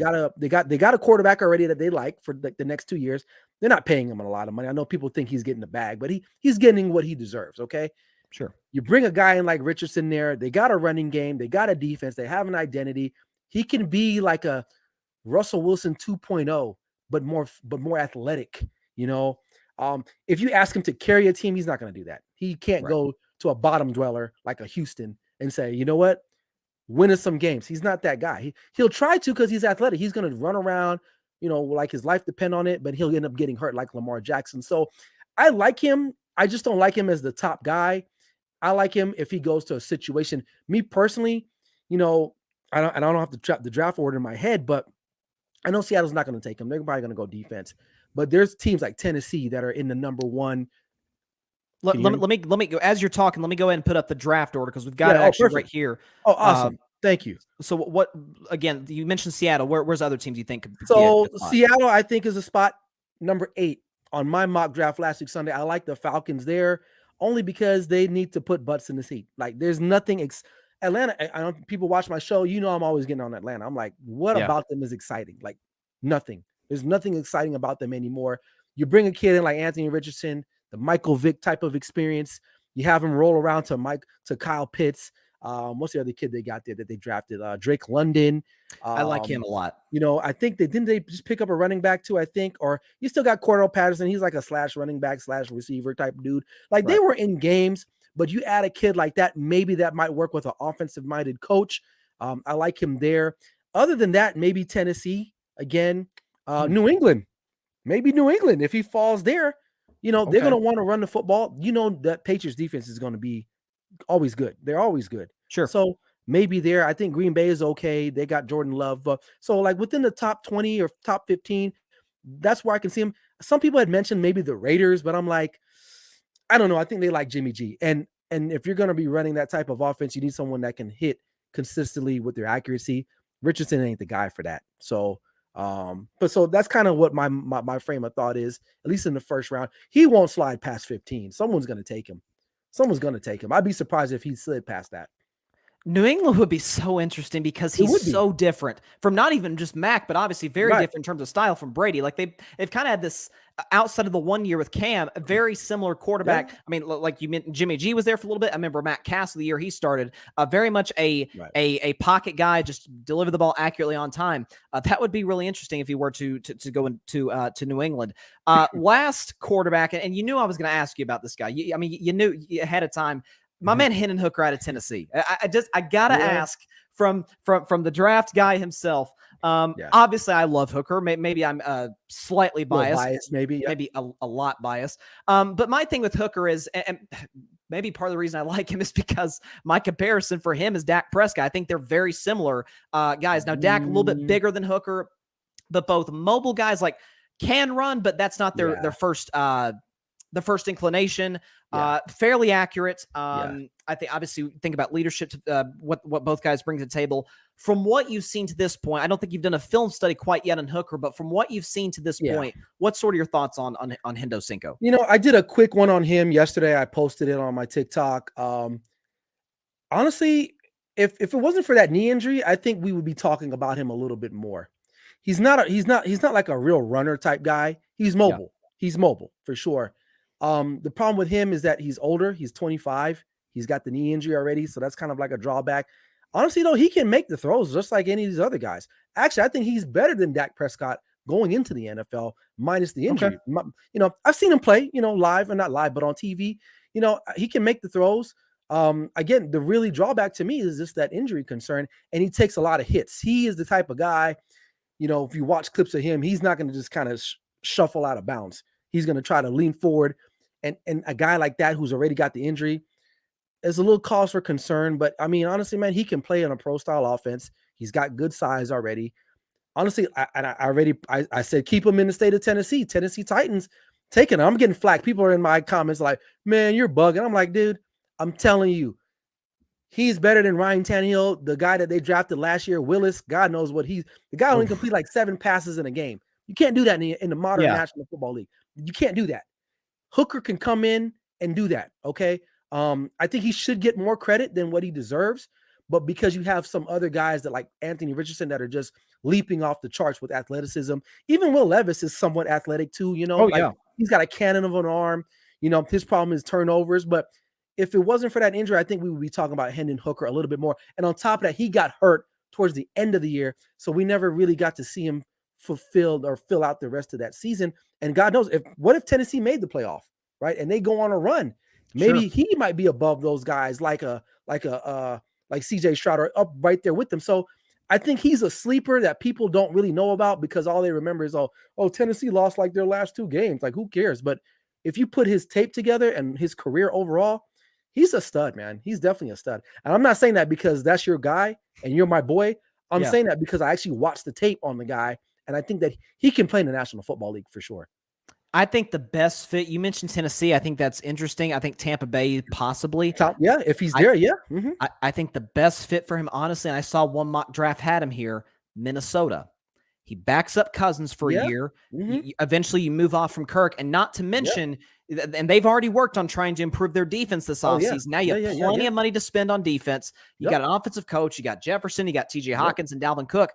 got a quarterback already that they like for the next 2 years. They're not paying him a lot of money. I know people think he's getting the bag, but he's getting what he deserves. Okay. Sure. You bring a guy in like Richardson there. They got a running game. They got a defense. They have an identity. He can be like a Russell Wilson 2.0, but more athletic. If you ask him to carry a team, he's not going to do that. He can't go to a bottom dweller like a Houston and say, you know what, win us some games. He's not that guy. He'll try to because he's athletic. He's going to run around, like his life depend on it, but he'll end up getting hurt like Lamar Jackson. So I like him. I just don't like him as the top guy. I like him if he goes to a situation. Me personally, I don't have the draft order in my head, but I know Seattle's not going to take him. They're probably going to go defense. But there's teams like Tennessee that are in the number one. Let me go as you're talking. Let me go ahead and put up the draft order because we've got it actually right here. Oh, awesome! Thank you. So what? Again, you mentioned Seattle. Where's other teams you think could so Seattle? I think is a spot number 8 on my mock draft last week Sunday. I like the Falcons there only because they need to put butts in the seat. Like there's nothing. Atlanta. I don't. People watch my show. I'm always getting on Atlanta. I'm like, what about them is exciting? Like nothing. There's nothing exciting about them anymore. You bring a kid in like Anthony Richardson, the Michael Vick type of experience. You have him roll around to Kyle Pitts. What's the other kid they got there that they drafted? Drake London. I like him a lot. I think they just pick up a running back too, I think, or you still got Cordell Patterson. He's like a slash running back slash receiver type dude. Like they were in games, but you add a kid like that, maybe that might work with an offensive minded coach. I like him there. Other than that, maybe Tennessee again. New England, maybe New England. If he falls there, they're going to want to run the football. That Patriots defense is going to be always good. They're always good. Sure. So maybe there. I think Green Bay is okay. They got Jordan Love. So like within the top 20 or top 15, that's where I can see him. Some people had mentioned maybe the Raiders, but I'm like, I don't know. I think they like Jimmy G. And if you're going to be running that type of offense, you need someone that can hit consistently with their accuracy. Richardson ain't the guy for that. So so that's kind of what my frame of thought is, at least in the first round. He won't slide past 15. Someone's going to take him. I'd be surprised if he slid past that. New England would be so interesting because he's so different from not even just Mac, but obviously very different in terms of style from Brady. Like they've kind of had this outside of the 1 year with Cam, a very similar quarterback. Yeah. I mean, like you mentioned, Jimmy G was there for a little bit. I remember Matt Castle the year he started, very much a pocket guy, just deliver the ball accurately on time. That would be really interesting if he were to go into New England. Last quarterback, and you knew I was going to ask you about this guy. You knew ahead of time. My man Hendon Hooker out of Tennessee. I gotta ask from the draft guy himself. Obviously, I love Hooker. Maybe I'm slightly biased. Maybe a lot biased. But my thing with Hooker is, and maybe part of the reason I like him is because my comparison for him is Dak Prescott. I think they're very similar guys. Now Dak a little bit bigger than Hooker, but both mobile guys like can run, but that's not their first. The first inclination, fairly accurate. I think obviously think about leadership, what both guys bring to the table. From what you've seen to this point, I don't think you've done a film study quite yet on Hooker, but from what you've seen to this point, what's sort of your thoughts on Hendo Cinco? I did a quick one on him yesterday. I posted it on my TikTok. Honestly, if it wasn't for that knee injury, I think we would be talking about him a little bit more. He's not like a real runner type guy. He's mobile. He's mobile for sure. The problem with him is that he's older. He's 25. He's got the knee injury already, so that's kind of like a drawback. Honestly, though, he can make the throws just like any of these other guys. Actually, I think he's better than Dak Prescott going into the NFL minus the injury. I've seen him play, live, or not live, but on TV. He can make the throws. Again, the really drawback to me is just that injury concern, and he takes a lot of hits. He is the type of guy, if you watch clips of him, he's not going to just kind of shuffle out of bounds. He's going to try to lean forward, and a guy like that who's already got the injury is a little cause for concern. But I mean, honestly, man, he can play in a pro style offense. He's got good size already. Honestly, I said keep him in the state of Tennessee. Tennessee Titans taking him. I'm getting flack. People are in my comments like, man, you're bugging. I'm like, dude, I'm telling you, He's better than Ryan Tannehill, the guy that they drafted last year, Willis. God knows what the guy only complete like 7 passes in a game. You can't do that in the modern National Football League. You can't do that. Hooker can come in and do that. Okay. I think he should get more credit than what he deserves, but because you have some other guys that like Anthony Richardson that are just leaping off the charts with athleticism. Even Will Levis is somewhat athletic too, he's got a cannon of an arm. His problem is turnovers, but if it wasn't for that injury, I think we would be talking about Hendon Hooker a little bit more. And on top of that, he got hurt towards the end of the year, so we never really got to see him fulfilled or fill out the rest of that season. And God knows what if Tennessee made the playoff, right? And they go on a run. Maybe he might be above those guys like CJ Stroud or up right there with them. So I think he's a sleeper that people don't really know about because all they remember is, Tennessee lost like their last 2 games. Like, who cares? But if you put his tape together and his career overall, he's a stud, man. He's definitely a stud. And I'm not saying that because that's your guy and you're my boy. I'm saying that because I actually watched the tape on the guy, and I think that he can play in the National Football League for sure. I think the best fit, you mentioned Tennessee. I think that's interesting. I think Tampa Bay possibly. If he's there, Mm-hmm. I think the best fit for him, honestly, and I saw one mock draft had him here, Minnesota. He backs up Cousins for a year. Mm-hmm. Eventually, you move off from Kirk, and not to mention, and they've already worked on trying to improve their defense this offseason. Now you have plenty of money to spend on defense. You got an offensive coach. You got Jefferson. You got T.J. Hawkins and Dalvin Cook.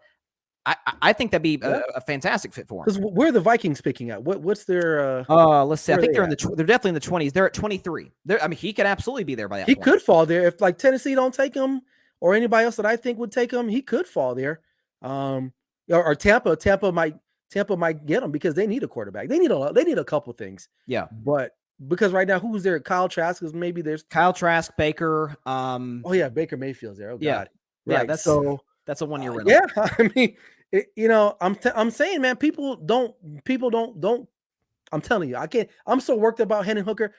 I think that'd be a fantastic fit for him. Because where are the Vikings picking at? What's their? Let's see. I think they're definitely in the 20s. They're at 23. He could absolutely be there by that point. He could fall there if like Tennessee don't take him, or anybody else that I think would take him. He could fall there. Or Tampa. Tampa might get him because they need a quarterback. They need a couple things. Yeah, but because right now, who's there? Kyle Trask. Because maybe there's Kyle Trask, Baker. Baker Mayfield's there. Oh God. Yeah. Right. That's a 1 year rental. Yeah, I mean, I'm saying, man, people don't. I'm telling you, I'm so worked about Hendon Hooker.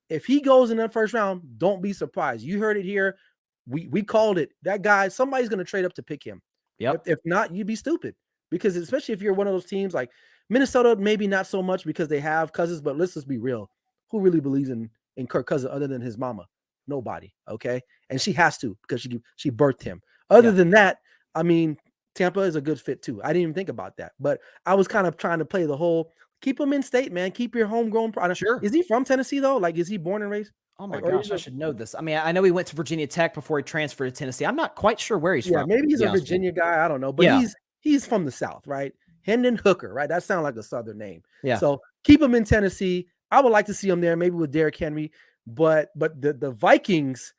If he goes in the first round, don't be surprised. You heard it here. We called it. That guy, somebody's going to trade up to pick him. Yep. If not, you'd be stupid, because especially if you're one of those teams like Minnesota, maybe not so much because they have Cousins, but let's just be real. Who really believes in Kirk Cousins other than his mama? Nobody. Okay, and she has to because she birthed him. Other than that, I mean, Tampa is a good fit too. I didn't even think about that, but I was kind of trying to play the whole keep him in state, man. Keep your homegrown product. Sure. Is he from Tennessee though? Like, is he born and raised? Oh my gosh, I should know this. I mean, I know he went to Virginia Tech before he transferred to Tennessee. I'm not quite sure where he's from. Maybe he's a Virginia guy. I don't know, but he's from the South, right? Hendon Hooker, right? That sounds like a Southern name. Yeah. So keep him in Tennessee. I would like to see him there, maybe with Derrick Henry, but the Vikings,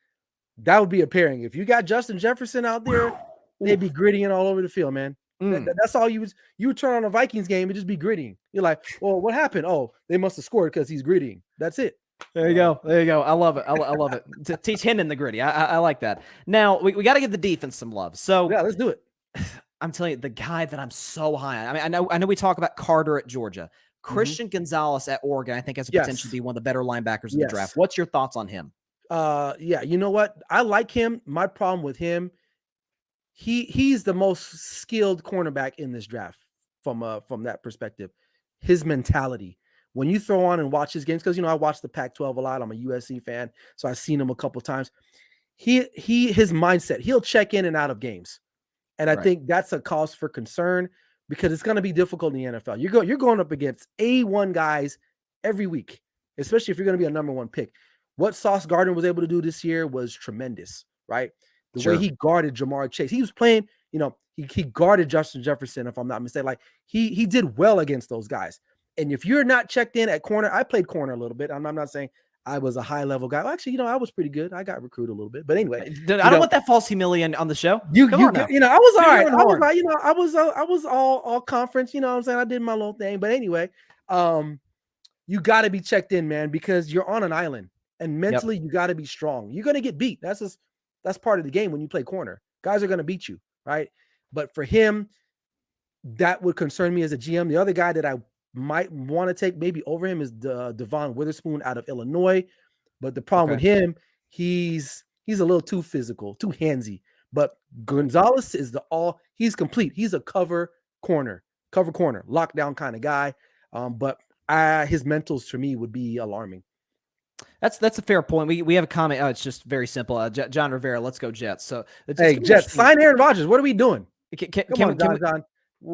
that would be a pairing. If you got Justin Jefferson out there, they'd be grittying all over the field, man. That's all you would turn on a Vikings game and just be grittying. You're like, well, what happened? Oh, they must have scored because he's grittying. That's it. There you go. I love it. I love it. To teach Hendon the gritty. I like that. Now we got to give the defense some love. So yeah, let's do it. I'm telling you, the guy that I'm so high on. I mean, I know we talk about Carter at Georgia. Christian Gonzalez at Oregon, I think, has the potential to be one of the better linebackers in the draft. What's your thoughts on him? You know what? I like him. My problem with him, he's the most skilled cornerback in this draft from that perspective. His mentality. When you throw on and watch his games, because I watch the Pac-12 a lot. I'm a USC fan, so I've seen him a couple times. His mindset, he'll check in and out of games. And I think that's a cause for concern because it's going to be difficult in the NFL. You're going up against A1 guys every week, especially if you're going to be a number 1 pick. What Sauce Gardner was able to do this year was tremendous, right? The way he guarded Ja'Marr Chase. He was playing, he guarded Justin Jefferson, if I'm not mistaken. Like he did well against those guys. And if you're not checked in at corner, I played corner a little bit. I'm not saying I was a high level guy. Well, actually, I was pretty good. I got recruited a little bit, but anyway, I don't want that false humility on the show. I was all right. I was all conference. You know what I'm saying? I did my little thing, but anyway, you got to be checked in, man, because you're on an island, and mentally you got to be strong. You're gonna get beat. That's part of the game when you play corner. Guys are gonna beat you, right? But for him, that would concern me as a GM. The other guy that I might want to take maybe over him is Devon Witherspoon out of Illinois. But the problem with him, he's a little too physical, too handsy. But Gonzalez is he's complete. He's a cover corner, lockdown kind of guy. But his mentals to me would be alarming. That's a fair point. We have a comment. Oh, it's just very simple. John Rivera, let's go Jets. So Hey, Jets, sign Aaron Rodgers. What are we doing? Come on, John.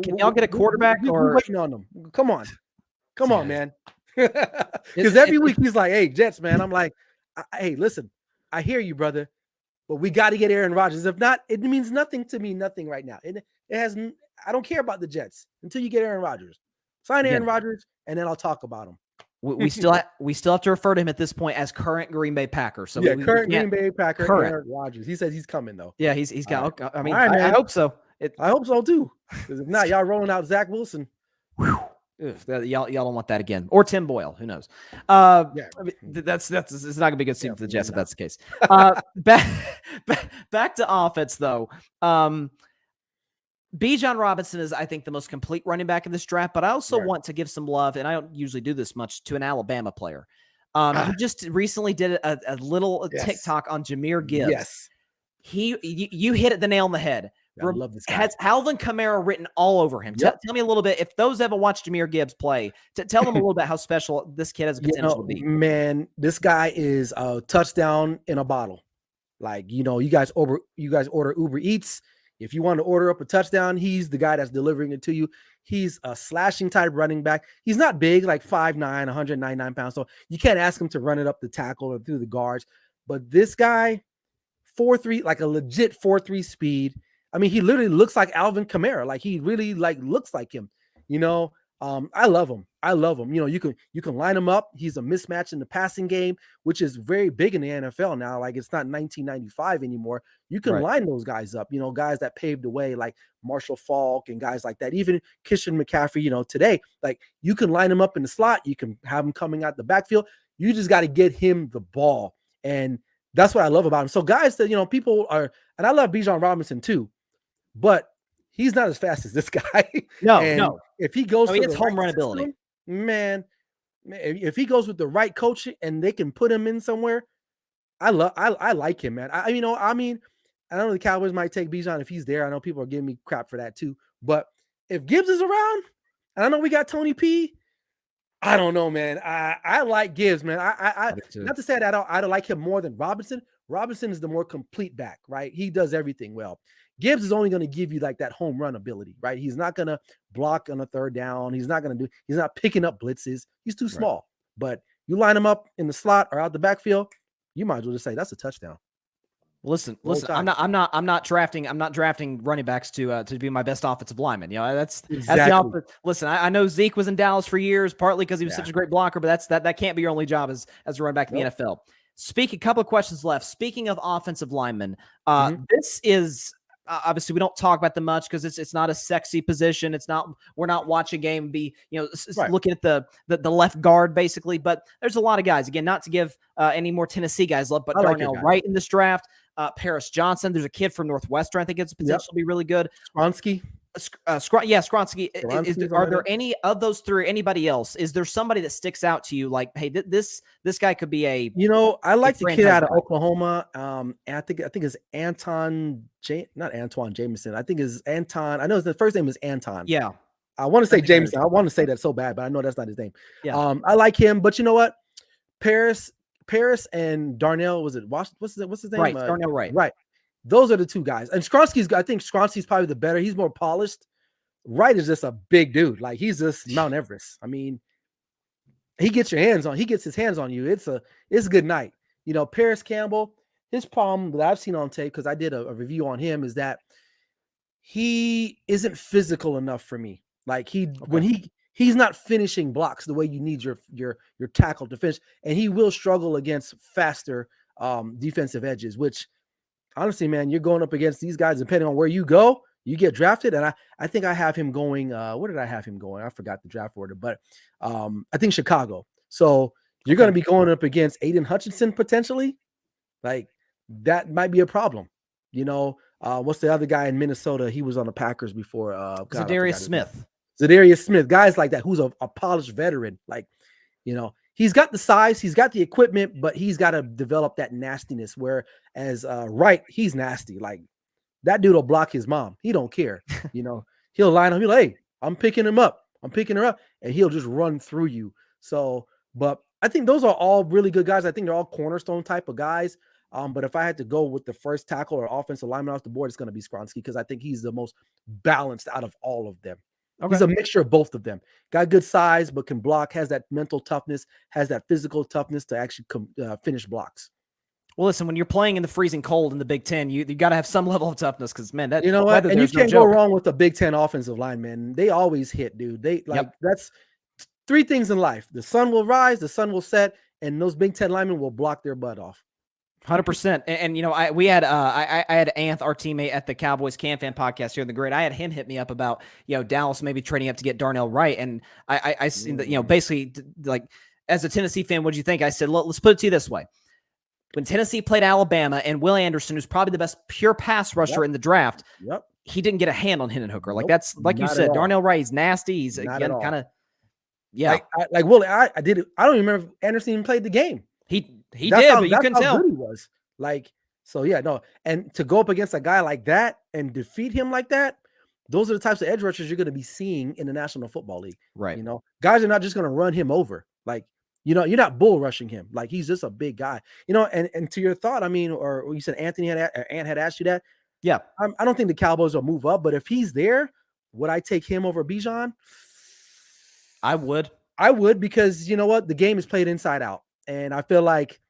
Can y'all get a quarterback? We're waiting on them. Come on, man. Because every week he's like, "Hey, Jets, man." I'm like, "Hey, listen, I hear you, brother, but we got to get Aaron Rodgers. If not, it means nothing to me. Nothing right now. It has. I don't care about the Jets until you get Aaron Rodgers. Sign Aaron Rodgers, and then I'll talk about him." We still have to refer to him at this point as current Green Bay Packer. So current Green Bay Packer, Aaron Rodgers. He says he's coming though. Yeah, he's got. Right. I mean, right, I hope so. I hope so too. Because if not, y'all rolling out Zach Wilson. Y'all don't want that again, or Tim Boyle. Who knows? I mean, that's it's not gonna be a good scene for the Jets if that's the case. Back to offense though. Bijan Robinson is, I think, the most complete running back in this draft, but I also want to give some love, and I don't usually do this much, to an Alabama player. He just recently did a little TikTok on Jahmyr Gibbs. Yes. You hit the nail on the head. I love this guy. Has Alvin Kamara written all over him. Tell me a little bit, if those haven't watched Jahmyr Gibbs play, tell them a little bit how special this kid has a potential to be. Man, this guy is a touchdown in a bottle. Like, you guys order Uber Eats. If you want to order up a touchdown, he's the guy that's delivering it to you. He's a slashing type running back. He's not big, like 5'9", 199 pounds. So you can't ask him to run it up the tackle or through the guards. But this guy, 4.3, like a legit 4.3 speed. I mean, he literally looks like Alvin Kamara. Like, he really looks like him. I love him. You can line him up. He's a mismatch in the passing game, which is very big in the NFL now. Like, it's not 1995 anymore. You can line those guys up, guys that paved the way, like Marshall Faulk and guys like that. Even Christian McCaffrey, today, like, you can line him up in the slot. You can have him coming out the backfield. You just got to get him the ball. And that's what I love about him. So guys that, people are, and I love Bijan Robinson too, but he's not as fast as this guy. No. If he goes, it's home run ability, man. If he goes with the right coaching and they can put him in somewhere, I like him, man. I know the Cowboys might take Bijan if he's there. I know people are giving me crap for that too. But if Gibbs is around, and I know we got Tony P, I don't know, man. I like Gibbs, man. I not to say that I don't like him more than Robinson. Robinson is the more complete back, right? He does everything well. Gibbs is only going to give you like that home run ability, right? He's not going to block on a third down. He's not picking up blitzes. He's too small. But you line him up in the slot or out the backfield, you might as well just say that's a touchdown. Listen. I'm not drafting running backs to be my best offensive lineman. That's the opposite. Listen, I know Zeke was in Dallas for years, partly because he was such a great blocker, but that can't be your only job as a running back in the NFL. A couple of questions left. Speaking of offensive linemen, this is. Obviously, we don't talk about them much because it's not a sexy position. We're not watching a game and be looking at the left guard basically. But there's a lot of guys. Again, not to give any more Tennessee guys love, but Darnell Wright in this draft, Paris Johnson. There's a kid from Northwestern. I think it's potential to be really good. Skronsky. Skronsky. Are there any of those three? Or anybody else? Is there somebody that sticks out to you? Like, hey, this guy could be a. I like the kid out of Oklahoma. I think it's not Antoine Jameson. I think it's Anton. I know his first name is Anton. Yeah. I want to say Jameson. I want to say that so bad, but I know that's not his name. Yeah. I like him, but you know what? Paris and Darnell, was it? What's his name? Right, Darnell Wright. Right. Those are the two guys. And I think Skronsky's probably the better. He's more polished. Wright is just a big dude. Like, he's just Mount Everest. I mean, he gets his hands on you. It's a good night. Paris Campbell, his problem that I've seen on tape, because I did a review on him, is that he isn't physical enough for me. Like, when he's not finishing blocks the way you need your tackle to finish, and he will struggle against faster defensive edges, which honestly, man, you're going up against these guys, depending on where you go, you get drafted. And I think I have him going. Where did I have him going? I forgot the draft order, but I think Chicago. So you're going to be going up against Aiden Hutchinson potentially. Like, that might be a problem. What's the other guy in Minnesota? He was on the Packers before. Zadarius Smith. Zadarius Smith, guys like that, who's a polished veteran. Like, he's got the size, he's got the equipment, but he's got to develop that nastiness. Whereas Wright, he's nasty. Like, that dude will block his mom. He don't care. He'll line up. He'll like, hey, I'm picking him up. I'm picking her up, and he'll just run through you. So, but I think those are all really good guys. I think they're all cornerstone type of guys. But if I had to go with the first tackle or offensive lineman off the board, it's going to be Skronsky because I think he's the most balanced out of all of them. Okay. He's a mixture of both of them. Got good size, but can block, has that mental toughness, has that physical toughness to actually finish blocks. Well, listen, when you're playing in the freezing cold in the Big Ten, you got to have some level of toughness because, man, that you know what? And you can't go wrong with the Big Ten offensive linemen. They always hit, dude. That's three things in life. The sun will rise, the sun will set, and those Big Ten linemen will block their butt off. 100%. And you know, I had Anth, our teammate at the Cowboys Can Fan podcast here in the Grid. I had him hit me up about, you know, Dallas maybe trading up to get Darnell Wright. And I seen that, you know, basically like as a Tennessee fan, what do you think? I said, let's put it to you this way. When Tennessee played Alabama and Will Anderson, who's probably the best pure pass rusher in the draft, he didn't get a hand on Hendon Hooker. Like that's like you said, Darnell Wright, he's nasty. He's again kind of like Will. I did it. I don't even remember if Anderson even played the game. He did, but you couldn't tell. Good he was. Like, so yeah, no. And to go up against a guy like that and defeat him like that, those are the types of edge rushers you're going to be seeing in the National Football League. Right. You know, guys are not just going to run him over. Like, you know, you're not bull rushing him. Like, he's just a big guy. You know, and to your thought, I mean, or you said Ant had asked you that. Yeah. I don't think the Cowboys will move up, but if he's there, would I take him over Bijan? I would. Because you know what? The game is played inside out. And I feel like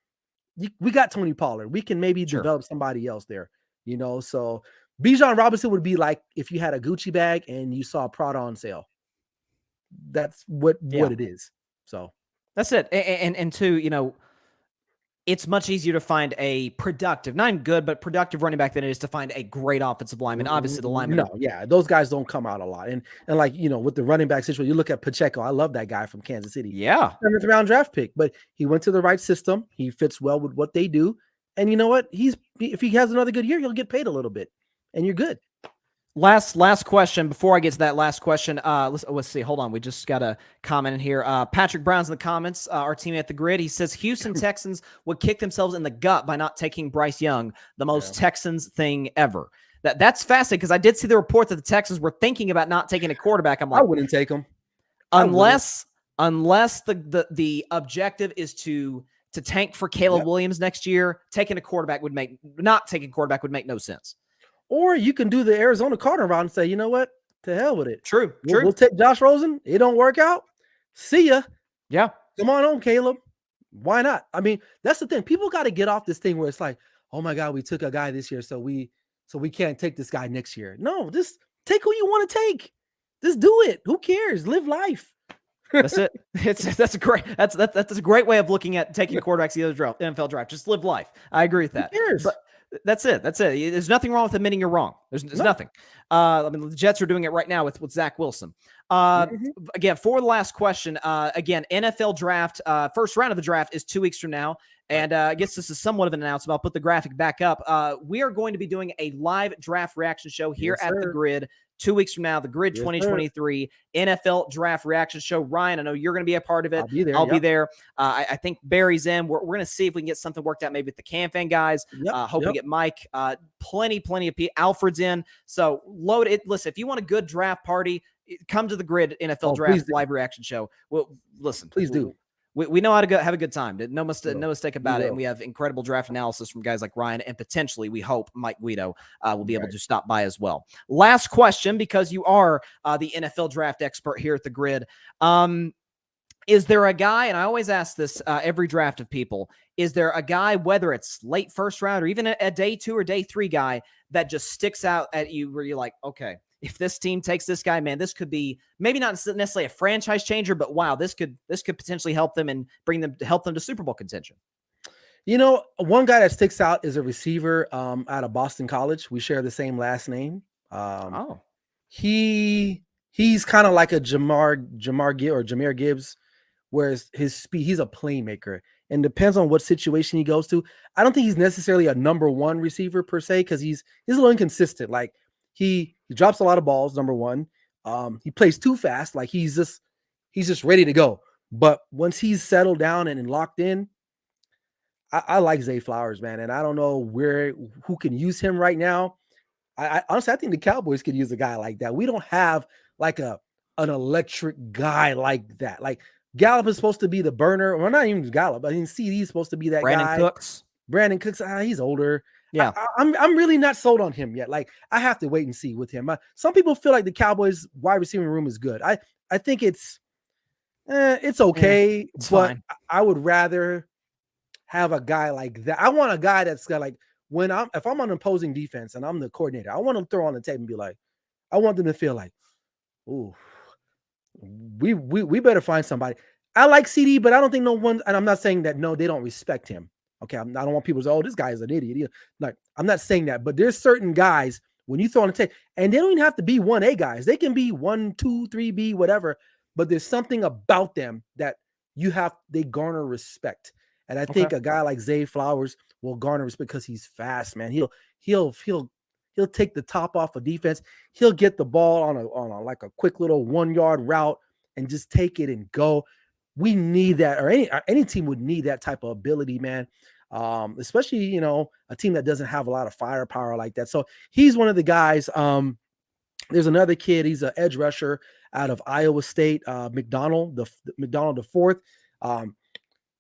we got Tony Pollard. We can maybe develop somebody else there, you know? So Bijan Robinson would be like if you had a Gucci bag and you saw Prada on sale. That's what it is. So that's it. And two, you know, it's much easier to find a productive, not even good, but productive running back than it is to find a great offensive lineman. Obviously, the lineman. No, yeah, those guys don't come out a lot. And like, you know, with the running back situation, you look at Pacheco. I love that guy from Kansas City. Yeah. 7th round draft pick, but he went to the right system. He fits well with what they do. And you know what? If he has another good year, he'll get paid a little bit, and you're good. Last question. Before I get to that last question, let's see. Hold on. We just got a comment in here. Patrick Brown's in the comments, our teammate at the Grid. He says Houston Texans would kick themselves in the gut by not taking Bryce Young, the most Texans thing ever. That's fascinating because I did see the report that the Texans were thinking about not taking a quarterback. I'm like, I wouldn't take him unless the objective is to tank for Caleb Williams next year. Not taking a quarterback would make no sense. Or you can do the Arizona Cardinal route and say, you know what? To hell with it. True. We'll take Josh Rosen. It don't work out. See ya. Yeah. Come on home, Caleb. Why not? I mean, that's the thing. People got to get off this thing where it's like, oh my God, we took a guy this year, so we can't take this guy next year. No, just take who you want to take. Just do it. Who cares? Live life. That's it. That's a great way of looking at taking quarterbacks the other NFL draft. Just live life. I agree with that. Who cares? But that's it. There's nothing wrong with admitting you're wrong. There's nothing. I mean, the Jets are doing it right now with Zach Wilson. Again, for the last question, again, NFL draft, first round of the draft is 2 weeks from now. And I guess this is somewhat of an announcement. I'll put the graphic back up. We are going to be doing a live draft reaction show here at the Grid 2 weeks from now, the Grid 2023 NFL Draft Reaction Show. Ryan, I know you're going to be a part of it. I'll be there. I think Barry's in. We're going to see if we can get something worked out maybe with the Can Fan guys. Hope we get Mike. Plenty of people. Alfred's in. So load it. Listen, if you want a good draft party, come to the Grid NFL Draft Live Reaction Show. Well, listen. Please do. We know how to have a good time. No mistake about it. And we have incredible draft analysis from guys like Ryan, and potentially, we hope, Mike Guido will be able to stop by as well. Last question, because you are the NFL draft expert here at the Grid. Is there a guy, and I always ask this every draft of people, is there a guy, whether it's late first round or even a day 2 or day 3 guy, that just sticks out at you where you're like, okay, if this team takes this guy, man, this could be maybe not necessarily a franchise changer, but wow, this could potentially help them and help them to Super Bowl contention. You know, one guy that sticks out is a receiver out of Boston College. We share the same last name. He's kind of like a Jahmyr Gibbs, whereas his speed, he's a playmaker, and depends on what situation he goes to. I don't think he's necessarily a number 1 receiver per se, because he's a little inconsistent. Like he drops a lot of balls. Number 1, he plays too fast. Like he's just ready to go. But once he's settled down and locked in, I like Zay Flowers, man. And I don't know who can use him right now. I honestly, I think the Cowboys could use a guy like that. We don't have like an electric guy like that. Like Gallup is supposed to be the burner. Well, not even Gallup. I mean, CD is supposed to be that Brandon guy. Cooks. Brandon Cooks, he's older. Yeah. I'm really not sold on him yet. Like, I have to wait and see with him. Some people feel like the Cowboys wide receiving room is good. I think it's okay, it's but fine. I would rather have a guy like that. I want a guy that's got like, if I'm on opposing defense and I'm the coordinator, I want to throw on the tape and be like, I want them to feel like, ooh, we better find somebody. I like CD, but I don't think no one, and I'm not saying that they don't respect him. Okay, I don't want people to say, oh, this guy is an idiot. Like, I'm not saying that, but there's certain guys when you throw on the tape, and they don't even have to be 1A guys. They can be 1, 2, 3B, whatever. But there's something about them that they garner respect. And I think a guy like Zay Flowers will garner respect because he's fast, man. He'll take the top off of defense. He'll get the ball on a like a quick little 1-yard route and just take it and go. We need that, or any team would need that type of ability, man. Especially, a team that doesn't have a lot of firepower like that. So he's one of the guys. There's another kid. He's an edge rusher out of Iowa State, McDonald the fourth.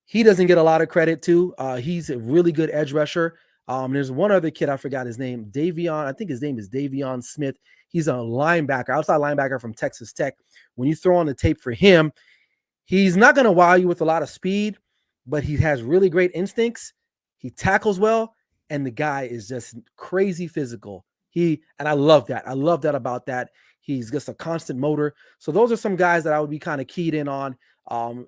He doesn't get a lot of credit too. He's a really good edge rusher. There's one other kid, I forgot his name, Davion. I think his name is Davion Smith. He's a linebacker, outside linebacker from Texas Tech. When you throw on the tape for him, he's not going to wow you with a lot of speed, but he has really great instincts. He tackles well, and the guy is just crazy physical. And I love that. I love that about that. He's just a constant motor. So those are some guys that I would be kind of keyed in on.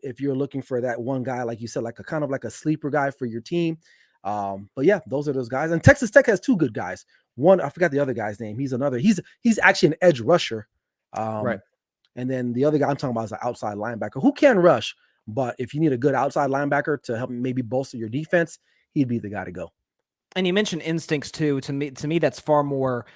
If you're looking for that one guy, like you said, like a kind of like a sleeper guy for your team. But yeah, those are those guys. And Texas Tech has two good guys. One, I forgot the other guy's name. He's actually an edge rusher. Right. And then the other guy I'm talking about is an outside linebacker who can rush. But if you need a good outside linebacker to help maybe bolster your defense, he'd be the guy to go. And you mentioned instincts too. To me, that's far more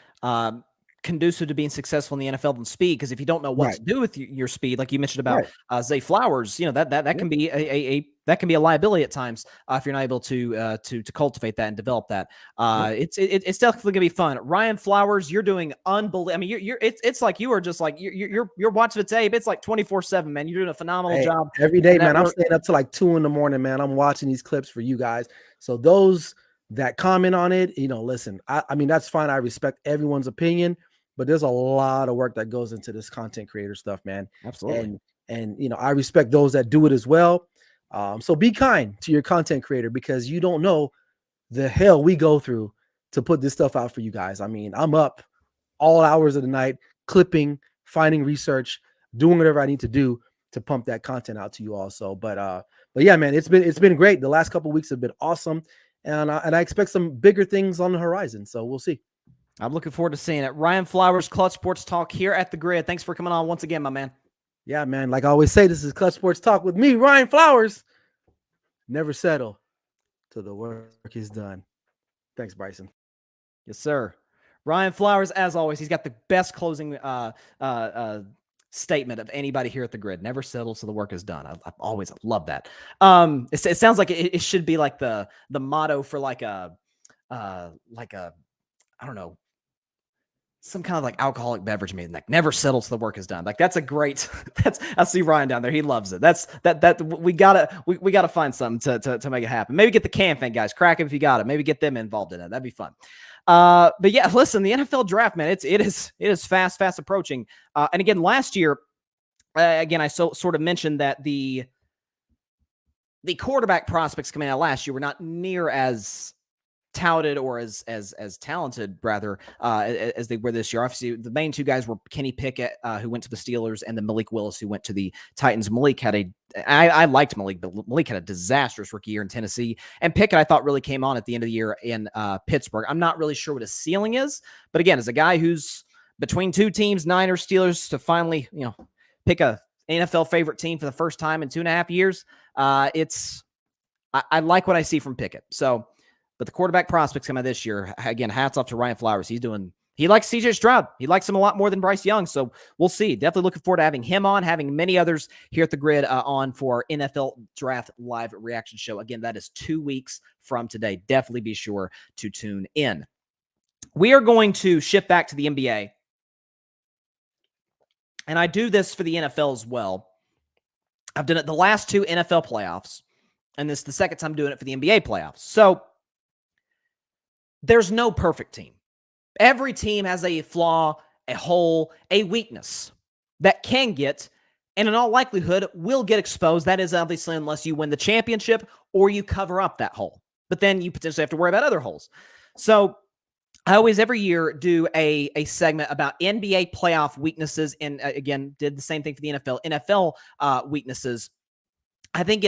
conducive to being successful in the NFL than speed. Because if you don't know what to do with your speed, like you mentioned about Zay Flowers, that can be that can be a liability at times if you're not able to cultivate that and develop that. It's definitely gonna be fun. Ryan Flowers, you're doing unbelievable. I mean, it's like you are just like you're watching the tape. It's like 24/7, man. You're doing a phenomenal job every day, man. I'm staying up till like 2 a.m, man. I'm watching these clips for you guys. So those that comment on it, listen, I mean, that's fine. I respect everyone's opinion, but there's a lot of work that goes into this content creator stuff, man. Absolutely. And I respect those that do it as well. So be kind to your content creator, because you don't know the hell we go through to put this stuff out for you guys. I mean, I'm up all hours of the night, clipping, finding research, doing whatever I need to do to pump that content out to you also. But yeah, man, it's been great. The last couple of weeks have been awesome. And I expect some bigger things on the horizon. So we'll see. I'm looking forward to seeing it. Ryan Flowers, Clutch Sports Talk here at the Grid. Thanks for coming on once again, my man. Yeah, man. Like I always say, this is Clutch Sports Talk with me, Ryan Flowers. Never settle till the work is done. Thanks, Bryson. Yes, sir. Ryan Flowers, as always, he's got the best closing statement of anybody here at the Grid. Never settle till the work is done. I always love that. It sounds like it should be like the motto for like a I don't know, some kind of like alcoholic beverage meeting, like never settle till the work is done. Like that's a great. I see Ryan down there. He loves it. We gotta find something to make it happen. Maybe get the Can-Fan guys, crack 'em if you got it. Maybe get them involved in it. That'd be fun. But yeah, listen, the NFL draft, man, it is fast approaching. And again, last year, again, I sort of mentioned that the quarterback prospects coming out last year were not near as touted or as talented, rather, as they were this year. Obviously, the main two guys were Kenny Pickett, who went to the Steelers, and then Malik Willis, who went to the Titans. I liked Malik, but Malik had a disastrous rookie year in Tennessee. And Pickett, I thought, really came on at the end of the year in Pittsburgh. I'm not really sure what his ceiling is, but again, as a guy who's between two teams, Niners, Steelers, to finally, pick a NFL favorite team for the first time in 2.5 years, I like what I see from Pickett. So, but the quarterback prospects coming out this year, again, hats off to Ryan Flowers. He likes CJ Stroud. He likes him a lot more than Bryce Young. So we'll see. Definitely looking forward to having him on, having many others here at the Grid on for our NFL Draft Live Reaction Show. Again, that is 2 weeks from today. Definitely be sure to tune in. We are going to shift back to the NBA. And I do this for the NFL as well. I've done it the last 2 NFL playoffs, and this is the second time doing it for the NBA playoffs. So there's no perfect team. Every team has a flaw, a hole, a weakness that can get, and in all likelihood, will get exposed. That is obviously unless you win the championship or you cover up that hole. But then you potentially have to worry about other holes. So I always, every year, do a segment about NBA playoff weaknesses, and again, did the same thing for the NFL. NFL weaknesses. I think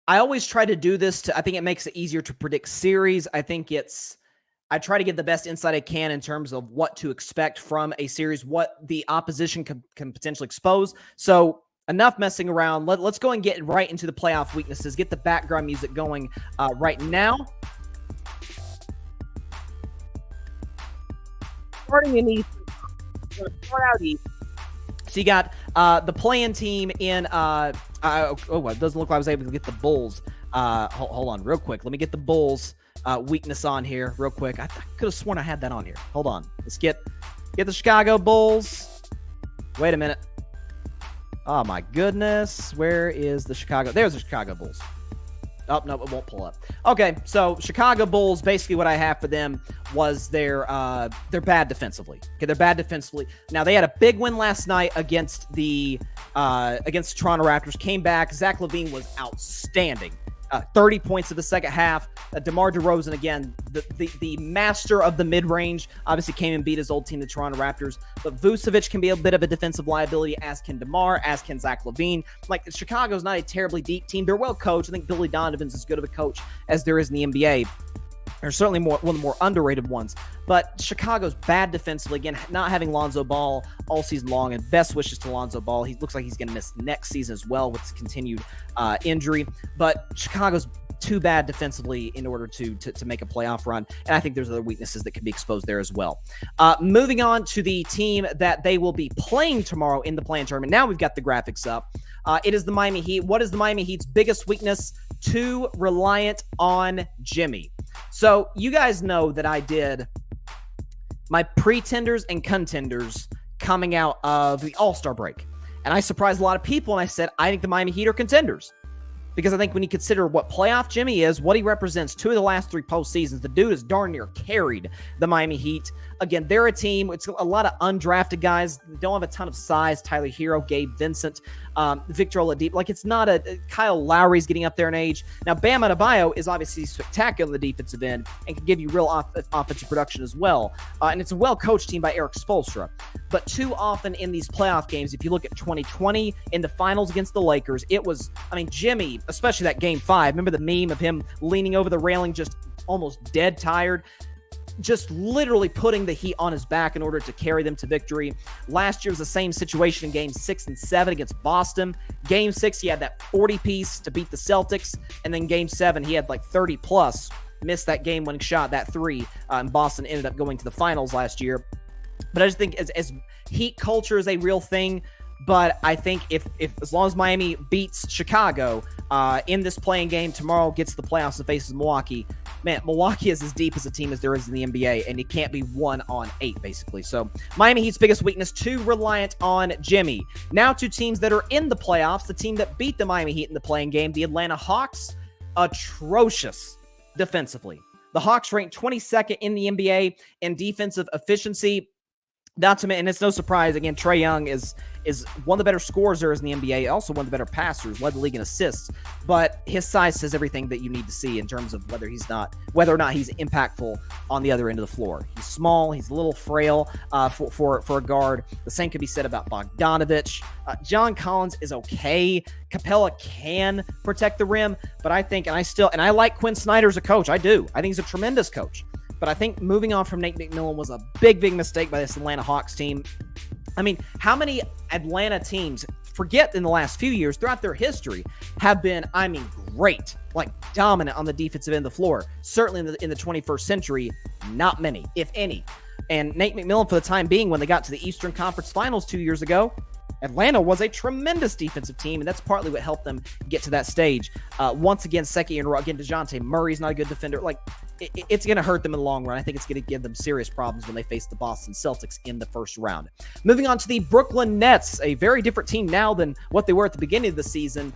I always try to do this I think it makes it easier to predict series. I try to get the best insight I can in terms of what to expect from a series, what the opposition can potentially expose. So enough messing around. Let's go and get right into the playoff weaknesses. Get the background music going right now. Starting in East, start out East. So you got the play-in team in. It doesn't look like I was able to get the Bulls. Hold on, real quick. Let me get the Bulls weakness on here, real quick. I could have sworn I had that on here. Hold on. Let's get the Chicago Bulls. Wait a minute. Oh my goodness. Where is the Chicago? There's the Chicago Bulls. Oh, no, it won't pull up. Okay, so Chicago Bulls, basically what I have for them was they're bad defensively. Okay, they're bad defensively. Now, they had a big win last night against the Toronto Raptors. Came back. Zach LaVine was outstanding. 30 points of the second half. DeMar DeRozan, again, the master of the mid-range, obviously came and beat his old team, the Toronto Raptors. But Vucevic can be a bit of a defensive liability, as can DeMar, as can Zach LaVine. Like, Chicago's not a terribly deep team. They're well coached. I think Billy Donovan's as good of a coach as there is in the NBA. They're certainly one of the more underrated ones. But Chicago's bad defensively. Again, not having Lonzo Ball all season long, and best wishes to Lonzo Ball. He looks like he's going to miss next season as well with his continued injury. But Chicago's too bad defensively in order to make a playoff run. And I think there's other weaknesses that can be exposed there as well. Moving on to the team that they will be playing tomorrow in the play-in tournament. Now we've got the graphics up. It is the Miami Heat. What is the Miami Heat's biggest weakness? Too reliant on Jimmy. So you guys know that I did my pretenders and contenders coming out of the All-Star break. And I surprised a lot of people, and I said, I think the Miami Heat are contenders. Because I think when you consider what playoff Jimmy is, what he represents, 2 of the last 3 postseasons, the dude has darn near carried the Miami Heat. Again, they're a team. It's a lot of undrafted guys. They don't have a ton of size. Tyler Hero, Gabe Vincent, Victor Oladipo. Like, it's not Kyle Lowry's getting up there in age. Now, Bam Adebayo is obviously spectacular on the defensive end and can give you real offensive production as well. And it's a well-coached team by Eric Spoelstra. But too often in these playoff games, if you look at 2020 in the finals against the Lakers, it was, Jimmy, especially that game 5. Remember the meme of him leaning over the railing, just almost dead tired? Just literally putting the Heat on his back in order to carry them to victory. Last year was the same situation in games 6 and 7 against Boston. Game 6, he had that 40-piece to beat the Celtics. And then game 7, he had like 30-plus. Missed that game-winning shot, that 3. And Boston ended up going to the finals last year. But I just think as Heat culture is a real thing. But I think if as long as Miami beats Chicago in this playing game tomorrow, gets the playoffs and faces Milwaukee, man, Milwaukee is as deep as a team as there is in the NBA, and it can't be 1 on 8, basically. So Miami Heat's biggest weakness, too reliant on Jimmy. Now to teams that are in the playoffs, the team that beat the Miami Heat in the playing game, the Atlanta Hawks, atrocious defensively. The Hawks ranked 22nd in the NBA in defensive efficiency. Not to mention, and it's no surprise, again, Trae Young is one of the better scorers there is in the NBA, also one of the better passers, led the league in assists, but his size says everything that you need to see in terms of whether or not he's impactful on the other end of the floor. He's small, he's a little frail for a guard. The same could be said about Bogdanovich. John Collins is okay. Capella can protect the rim, but I think, and I like Quinn Snyder as a coach. I do. I think he's a tremendous coach. But I think moving on from Nate McMillan was a big, big mistake by this Atlanta Hawks team. How many Atlanta teams, forget in the last few years, throughout their history, have been, great, like dominant on the defensive end of the floor? Certainly in the 21st century, not many, if any. And Nate McMillan, for the time being, when they got to the Eastern Conference Finals 2 years ago, Atlanta was a tremendous defensive team, and that's partly what helped them get to that stage. Once again, second year in a row, again, DeJounte Murray's not a good defender. Like, it's going to hurt them in the long run. I think it's going to give them serious problems when they face the Boston Celtics in the first round. Moving on to the Brooklyn Nets, a very different team now than what they were at the beginning of the season.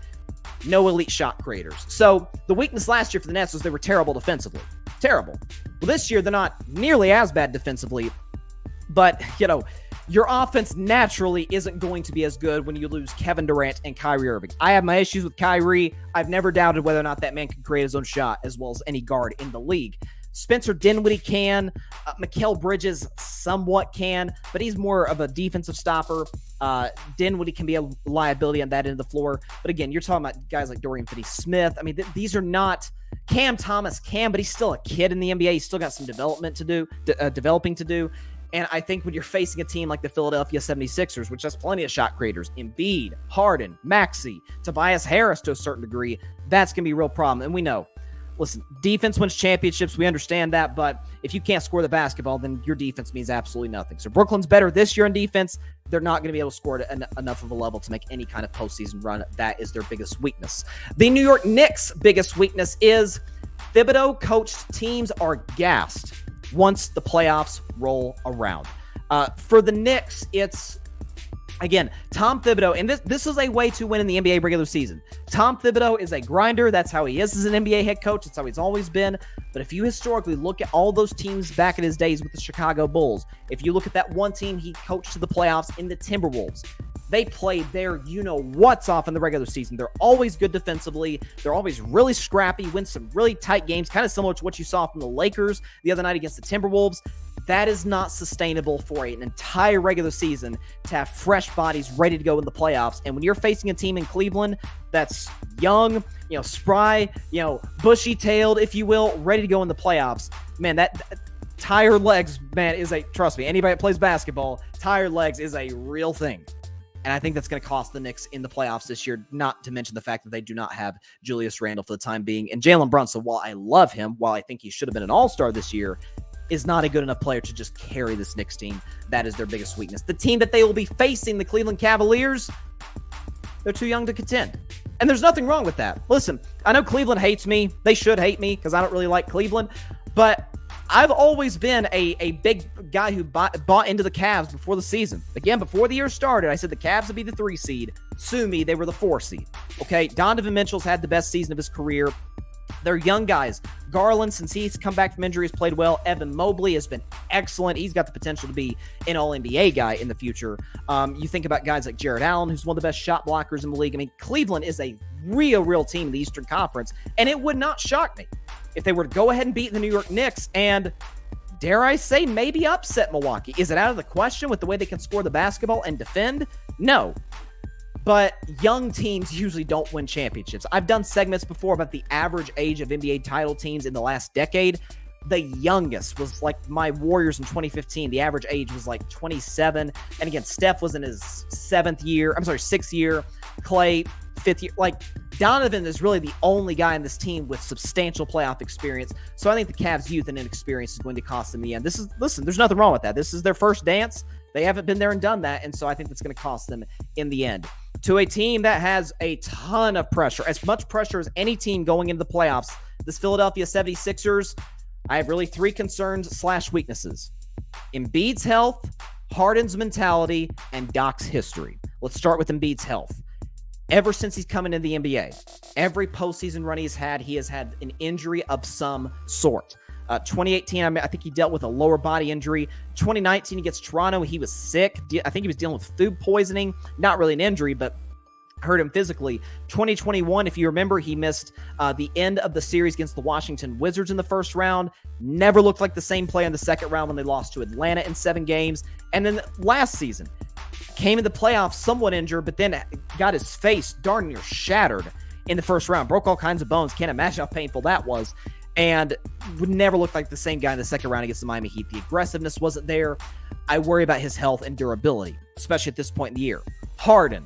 No elite shot creators. So the weakness last year for the Nets was they were terrible defensively. Terrible. Well, this year they're not nearly as bad defensively, but, your offense naturally isn't going to be as good when you lose Kevin Durant and Kyrie Irving. I have my issues with Kyrie. I've never doubted whether or not that man can create his own shot as well as any guard in the league. Spencer Dinwiddie can. Mikal Bridges somewhat can, but he's more of a defensive stopper. Dinwiddie can be a liability on that end of the floor. But again, you're talking about guys like Dorian Finney-Smith. I mean, these are not... Cam Thomas can, but he's still a kid in the NBA. He's still got some developing to do. And I think when you're facing a team like the Philadelphia 76ers, which has plenty of shot creators, Embiid, Harden, Maxey, Tobias Harris to a certain degree, that's going to be a real problem. And we know, listen, defense wins championships. We understand that. But if you can't score the basketball, then your defense means absolutely nothing. So Brooklyn's better this year in defense. They're not going to be able to score at enough of a level to make any kind of postseason run. That is their biggest weakness. The New York Knicks' biggest weakness is Thibodeau-coached teams are gassed once the playoffs roll around. For the Knicks, it's, again, Tom Thibodeau, and this is a way to win in the NBA regular season. Tom Thibodeau is a grinder. That's how he is as an NBA head coach. That's how he's always been. But if you historically look at all those teams back in his days with the Chicago Bulls, if you look at that one team he coached to the playoffs in the Timberwolves, they played their you-know-what's off in the regular season. They're always good defensively. They're always really scrappy, win some really tight games, kind of similar to what you saw from the Lakers the other night against the Timberwolves. That is not sustainable for an entire regular season to have fresh bodies ready to go in the playoffs. And when you're facing a team in Cleveland that's young, spry, bushy-tailed, if you will, ready to go in the playoffs, man, that tired legs, man, trust me, anybody that plays basketball, tired legs is a real thing. And I think that's going to cost the Knicks in the playoffs this year, not to mention the fact that they do not have Julius Randle for the time being. And Jalen Brunson, while I love him, while I think he should have been an all-star this year, is not a good enough player to just carry this Knicks team. That is their biggest weakness. The team that they will be facing, the Cleveland Cavaliers, they're too young to contend. And there's nothing wrong with that. Listen, I know Cleveland hates me. They should hate me because I don't really like Cleveland. But I've always been a big guy who bought into the Cavs before the season. Again, before the year started, I said the Cavs would be the 3 seed. Sue me, they were the 4 seed. Okay, Donovan Mitchell's had the best season of his career. They're young guys. Garland, since he's come back from injury, has played well. Evan Mobley has been excellent. He's got the potential to be an all-NBA guy in the future. You think about guys like Jared Allen, who's one of the best shot blockers in the league. I mean, Cleveland is a real team in the Eastern Conference, and it would not shock me if they were to go ahead and beat the New York Knicks and, dare I say, maybe upset Milwaukee. Is it out of the question with the way they can score the basketball and defend? No. But young teams usually don't win championships. I've done segments before about the average age of NBA title teams in the last decade. The youngest was like my Warriors in 2015. The average age was like 27. And again, Steph was in his 6th year. Klay, 5th year. Like, Donovan is really the only guy on this team with substantial playoff experience. So I think the Cavs' youth and inexperience is going to cost them in the end. Listen, there's nothing wrong with that. This is their first dance. They haven't been there and done that. And so I think that's going to cost them in the end. To a team that has a ton of pressure, as much pressure as any team going into the playoffs, this Philadelphia 76ers, I have really 3 concerns/weaknesses. Embiid's health, Harden's mentality, and Doc's history. Let's start with Embiid's health. Ever since he's come into the NBA, every postseason run he has had an injury of some sort. 2018, I think he dealt with a lower body injury. 2019 against Toronto, he was sick. I think he was dealing with food poisoning. Not really an injury, but hurt him physically. 2021, if you remember, he missed the end of the series against the Washington Wizards in the first round. Never looked like the same play in the second round when they lost to Atlanta in 7 games. And then last season, came in the playoffs somewhat injured, but then got his face darn near shattered in the first round. Broke all kinds of bones. Can't imagine how painful that was. And would never look like the same guy in the second round against the Miami Heat. The aggressiveness wasn't there. I worry about his health and durability, especially at this point in the year. Harden.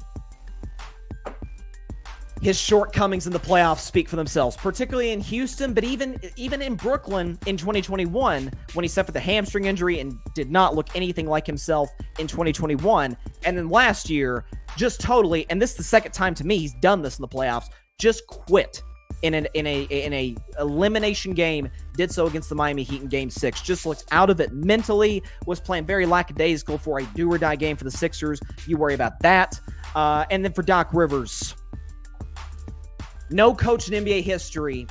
His shortcomings in the playoffs speak for themselves, particularly in Houston, but even in Brooklyn in 2021, when he suffered the hamstring injury and did not look anything like himself in 2021. And then last year, just totally, and this is the second time to me he's done this in the playoffs, just quit in a elimination game, did so against the Miami Heat in Game 6. Just looked out of it mentally, was playing very lackadaisical for a do-or-die game for the Sixers. You worry about that. And then for Doc Rivers, no coach in NBA history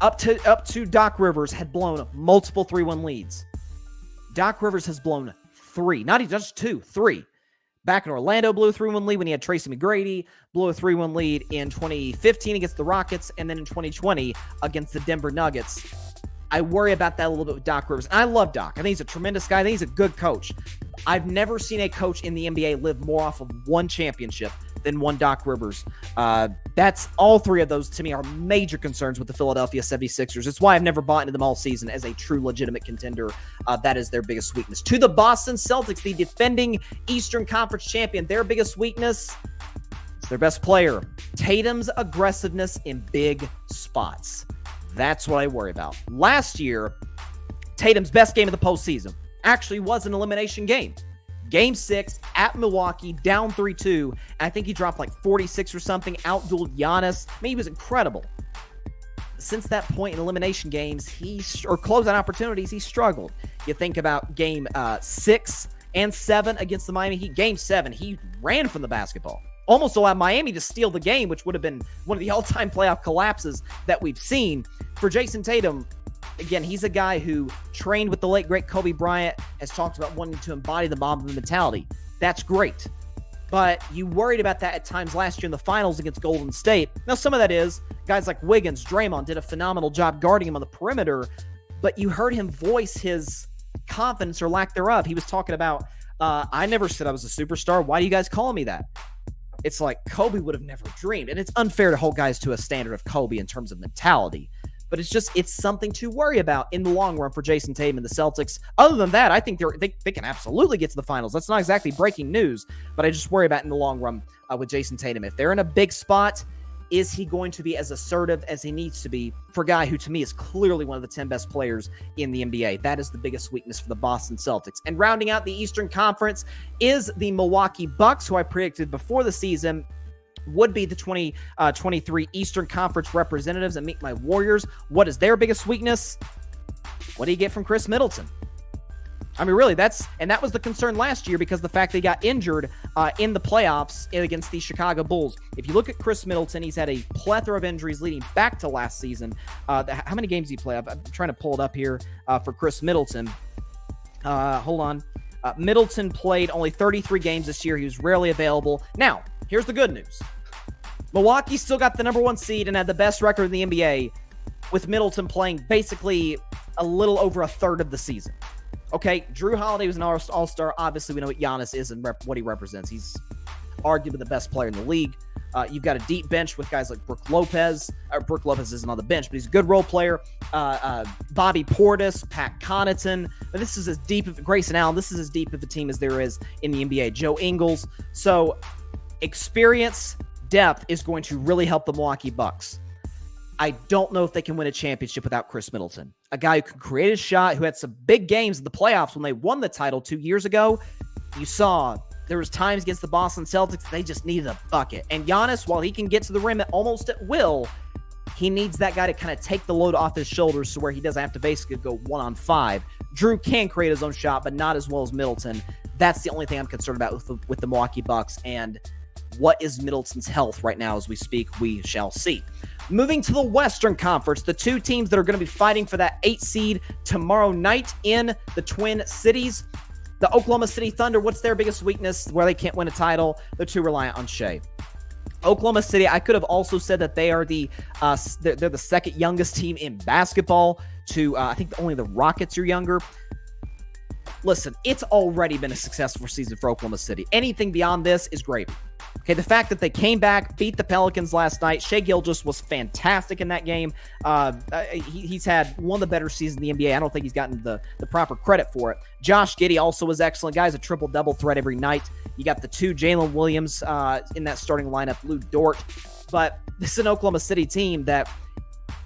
up to Doc Rivers had blown multiple 3-1 leads. Doc Rivers has blown 3, not even just 2, 3. Back in Orlando, blew a 3-1 lead when he had Tracy McGrady, blew a 3-1 lead in 2015 against the Rockets, and then in 2020 against the Denver Nuggets. I worry about that a little bit with Doc Rivers. And I love Doc. I think he's a tremendous guy. I think he's a good coach. I've never seen a coach in the NBA live more off of one championship than one Doc Rivers. That's all 3 of those, to me, are major concerns with the Philadelphia 76ers. It's why I've never bought into them all season as a true legitimate contender. That is their biggest weakness. To the Boston Celtics, the defending Eastern Conference champion, their biggest weakness is their best player, Tatum's aggressiveness in big spots. That's what I worry about. Last year, Tatum's best game of the postseason actually was an elimination game. Game 6 at Milwaukee, down 3-2. And I think he dropped like 46 or something, outdueled Giannis. I mean, he was incredible. Since that point in elimination games, or closeout opportunities, he struggled. You think about game 6 and 7 against the Miami Heat. Game 7, he ran from the basketball. Almost allowed Miami to steal the game, which would have been one of the all-time playoff collapses that we've seen. For Jason Tatum, again, he's a guy who trained with the late, great Kobe Bryant, has talked about wanting to embody the Mamba mentality. That's great. But you worried about that at times last year in the finals against Golden State. Now, some of that is guys like Wiggins, Draymond did a phenomenal job guarding him on the perimeter, but you heard him voice his confidence or lack thereof. He was talking about, I never said I was a superstar. Why do you guys call me that? It's like Kobe would have never dreamed. And it's unfair to hold guys to a standard of Kobe in terms of mentality. But it's something to worry about in the long run for Jason Tatum and the Celtics. Other than that, I think they can absolutely get to the finals. That's not exactly breaking news, but I just worry about in the long run with Jason Tatum. If they're in a big spot, is he going to be as assertive as he needs to be for a guy who, to me, is clearly one of the 10 best players in the NBA? That is the biggest weakness for the Boston Celtics. And rounding out the Eastern Conference is the Milwaukee Bucks, who I predicted before the season would be the 2023 Eastern Conference representatives and meet my Warriors. What is their biggest weakness? What do you get from Chris Middleton? I mean, really, that was the concern last year because the fact they got injured in the playoffs against the Chicago Bulls. If you look at Chris Middleton, he's had a plethora of injuries leading back to last season. How many games did he play? I'm trying to pull it up here for Chris Middleton. Hold on. Middleton played only 33 games this year. He was rarely available. Now, here's the good news. Milwaukee still got the number 1 seed and had the best record in the NBA, with Middleton playing basically a little over a third of the season. Okay, Drew Holiday was an all-star. Obviously, we know what Giannis is and what he represents. He's arguably the best player in the league. You've got a deep bench with guys like Brook Lopez. Brook Lopez isn't on the bench, but he's a good role player. Bobby Portis, Pat Connaughton. But this is as deep of Grayson Allen. This is as deep of a team as there is in the NBA. Joe Ingles. So experience, depth is going to really help the Milwaukee Bucks. I don't know if they can win a championship without Chris Middleton, a guy who can create a shot, who had some big games in the playoffs when they won the title 2 years ago. You saw there was times against the Boston Celtics, they just needed a bucket. And Giannis, while he can get to the rim almost at will, he needs that guy to kind of take the load off his shoulders to where he doesn't have to basically go 1-on-5. Drew can create his own shot, but not as well as Middleton. That's the only thing I'm concerned about with the Milwaukee Bucks. And what is Middleton's health right now as we speak? We shall see. Moving to the Western Conference, the 2 teams that are going to be fighting for that 8 seed tomorrow night in the Twin Cities. The Oklahoma City Thunder, what's their biggest weakness where they can't win a title? They're too reliant on Shea. Oklahoma City, I could have also said that they are they're the second youngest team in basketball to, I think only the Rockets are younger. Listen, it's already been a successful season for Oklahoma City. Anything beyond this is gravy. Okay, the fact that they came back, beat the Pelicans last night. Shai Gilgeous was fantastic in that game. He's had one of the better seasons in the NBA. I don't think he's gotten the proper credit for it. Josh Giddey also was excellent. Guy's a triple-double threat every night. You got the 2 Jalen Williams in that starting lineup, Lou Dort. But this is an Oklahoma City team that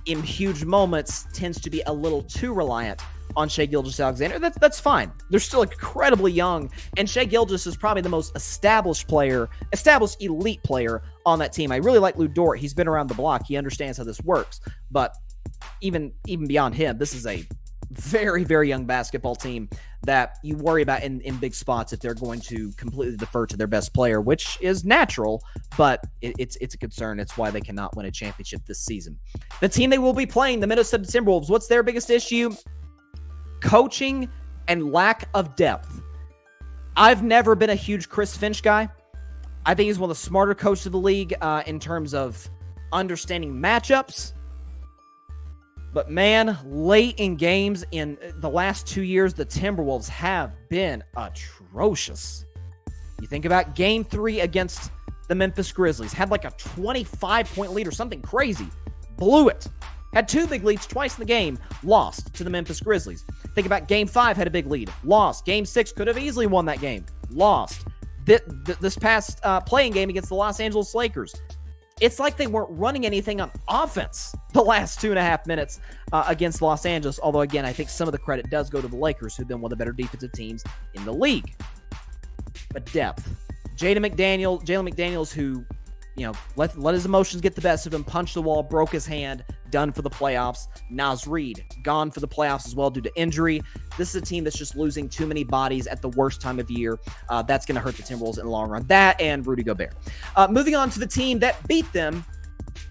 in huge moments tends to be a little too reliant on Shai Gilgeous-Alexander. That's fine. They're still incredibly young, and Shai Gilgeous is probably the most established elite player on that team. I really like Lou Dort. He's been around the block. He understands how this works. But even beyond him, this is a very, very young basketball team that you worry about in big spots if they're going to completely defer to their best player, which is natural, but it's a concern. It's why they cannot win a championship this season. The team they will be playing, the Minnesota Timberwolves, what's their biggest issue? Coaching and lack of depth. I've never been a huge Chris Finch guy. I think he's one of the smarter coaches of the league in terms of understanding matchups. But man, late in games in the last 2 years, the Timberwolves have been atrocious. You think about game 3 against the Memphis Grizzlies. Had like a 25-point lead or something crazy. Blew it. Had 2 big leads twice in the game. Lost to the Memphis Grizzlies. Think about game 5, had a big lead. Lost. Game 6 could have easily won that game. Lost. This past playing game against the Los Angeles Lakers. It's like they weren't running anything on offense the last 2.5 minutes against Los Angeles. Although, again, I think some of the credit does go to the Lakers, who've been one of the better defensive teams in the league. But depth. Jalen McDaniels, who, let his emotions get the best of him, punched the wall, broke his hand, done for the playoffs. Naz Reid, gone for the playoffs as well due to injury. This is a team that's just losing too many bodies at the worst time of year. That's going to hurt the Timberwolves in the long run. That and Rudy Gobert. Moving on to the team that beat them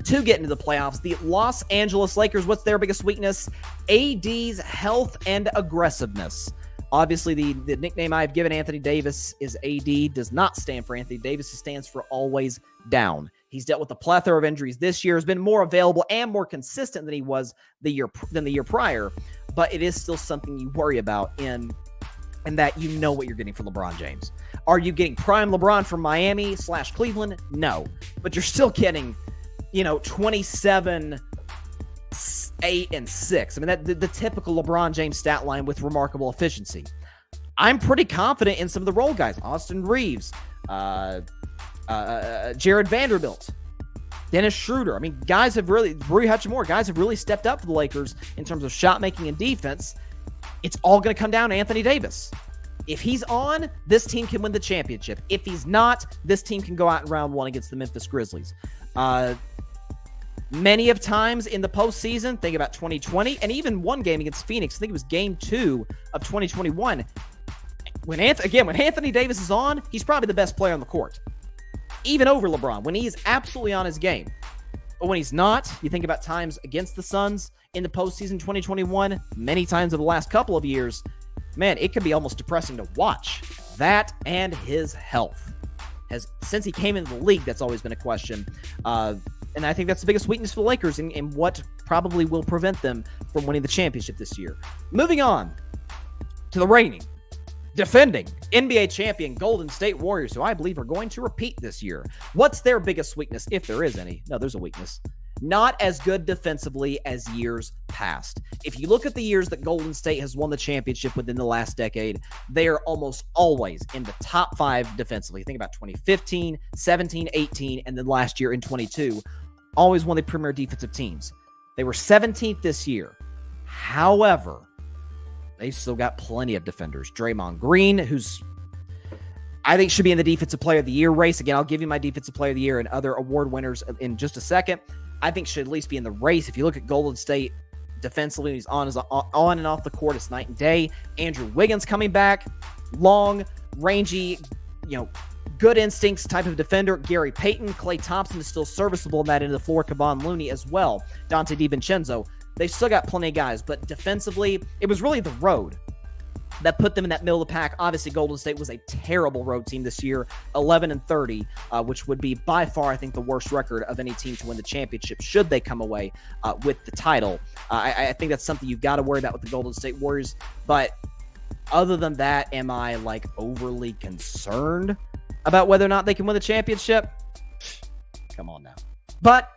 to get into the playoffs, the Los Angeles Lakers. What's their biggest weakness? AD's health and aggressiveness. Obviously, the nickname I've given Anthony Davis is AD. Does not stand for Anthony Davis. It stands for always down. He's dealt with a plethora of injuries this year. Has been more available and more consistent than he was the year prior. But it is still something you worry about in that you know what you're getting from LeBron James. Are you getting prime LeBron from Miami / Cleveland? No. But you're still getting, 27, 8, and 6. I mean, the typical LeBron James stat line with remarkable efficiency. I'm pretty confident in some of the role guys. Austin Reeves, Jared Vanderbilt, Dennis Schroeder. I mean, Rui Hachimura, guys have really stepped up for the Lakers in terms of shot making and defense. It's all going to come down to Anthony Davis. If he's on, this team can win the championship. If he's not, this team can go out in round 1 against the Memphis Grizzlies. Many of times in the postseason, think about 2020, and even one game against Phoenix, I think it was game 2 of 2021. When Anthony Davis is on, he's probably the best player on the court. Even over LeBron, when he's absolutely on his game. But when he's not, you think about times against the Suns in the postseason 2021, many times over the last couple of years, man, it could be almost depressing to watch. That and his health. Since he came into the league, that's always been a question. And I think that's the biggest weakness for the Lakers and what probably will prevent them from winning the championship this year. Moving on to the reigning, defending NBA champion Golden State Warriors, who I believe are going to repeat this year. What's their biggest weakness, if there is any? No, there's a weakness. Not as good defensively as years past. If you look at the years that Golden State has won the championship within the last decade, they are almost always in the top 5 defensively. Think about 2015, 17, 18, and then last year in 22. Always one of the premier defensive teams. They were 17th this year. However, they still got plenty of defenders. Draymond Green, who's I think should be in the Defensive Player of the Year race. Again, I'll give you my Defensive Player of the Year and other award winners in just a second. I think should at least be in the race. If you look at Golden State defensively, he's on and off the court. It's night and day. Andrew Wiggins coming back. Long, rangy, good instincts type of defender. Gary Payton, Klay Thompson is still serviceable in that end of the floor. Kevon Looney as well. Dante DiVincenzo. They still got plenty of guys, but defensively, it was really the road that put them in that middle of the pack. Obviously, Golden State was a terrible road team this year, 11-30, which would be by far, I think, the worst record of any team to win the championship should they come away with the title. I think that's something you've got to worry about with the Golden State Warriors. But other than that, am I overly concerned about whether or not they can win the championship? Come on now. But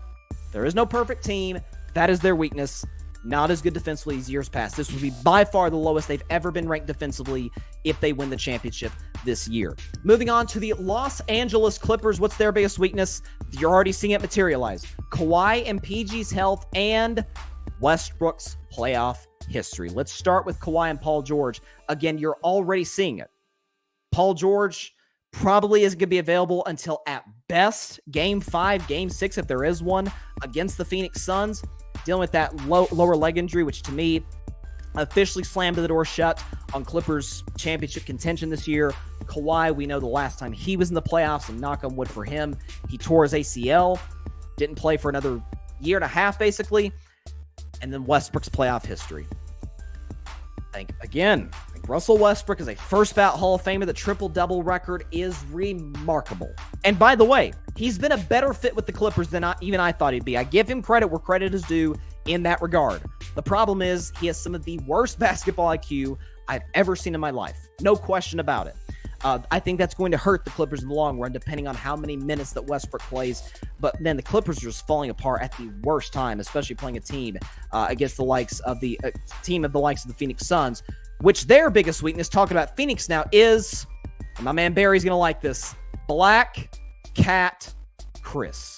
there is no perfect team. That is their weakness. Not as good defensively as years past. This would be by far the lowest they've ever been ranked defensively if they win the championship this year. Moving on to the Los Angeles Clippers. What's their biggest weakness? You're already seeing it materialize. Kawhi and PG's health and Westbrook's playoff history. Let's start with Kawhi and Paul George. Again, you're already seeing it. Paul George probably isn't going to be available until at best Game 5, Game 6, if there is one, against the Phoenix Suns, dealing with that lower leg injury, which to me officially slammed the door shut on Clippers championship contention this year. Kawhi, we know the last time he was in the playoffs, and knock on wood for him, he tore his ACL, didn't play for another year and a half, basically. And then Westbrook's playoff history. I think Russell Westbrook is a first ballot Hall of Famer. The triple-double record is remarkable. And by the way, he's been a better fit with the Clippers than even I thought he'd be. I give him credit where credit is due in that regard. The problem is he has some of the worst basketball IQ I've ever seen in my life. No question about it. I think that's going to hurt the Clippers in the long run, depending on how many minutes that Westbrook plays. But then the Clippers are just falling apart at the worst time, especially playing a team against the likes of the Phoenix Suns, which their biggest weakness, talking about Phoenix now, is, and my man Barry's going to like this, Black Cat Chris.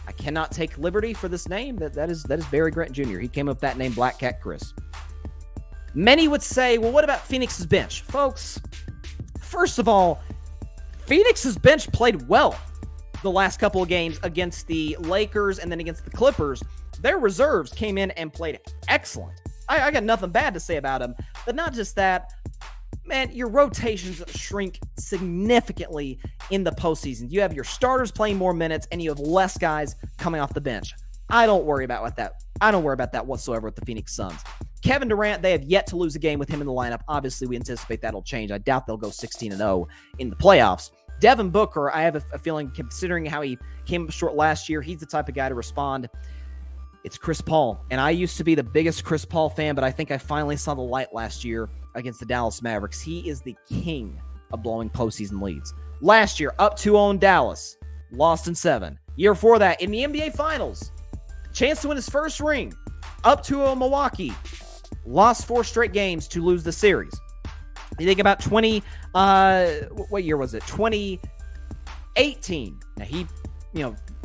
I cannot take liberty for this name. That is Barry Grant Jr. He came up with that name, Black Cat Chris. Many would say, well, what about Phoenix's bench? Folks, first of all, Phoenix's bench played well the last couple of games against the Lakers and then against the Clippers. Their reserves came in and played excellent. I got nothing bad to say about them. But not just that, man, your rotations shrink significantly in the postseason. You have your starters playing more minutes and you have less guys coming off the bench. I don't worry about that whatsoever with the Phoenix Suns. Kevin Durant, they have yet to lose a game with him in the lineup. Obviously, we anticipate that'll change. I doubt they'll go 16-0 in the playoffs. Devin Booker, I have a feeling, considering how he came up short last year, he's the type of guy to respond. It's Chris Paul. And I used to be the biggest Chris Paul fan, but I think I finally saw the light last year against the Dallas Mavericks. He is the king of blowing postseason leads. Last year, up 2-0 in Dallas, lost in 7. Year before that, in the NBA Finals, chance to win his first ring, up 2-0 in Milwaukee, lost 4 straight games to lose the series. You think about what year was it? 2018. Now he,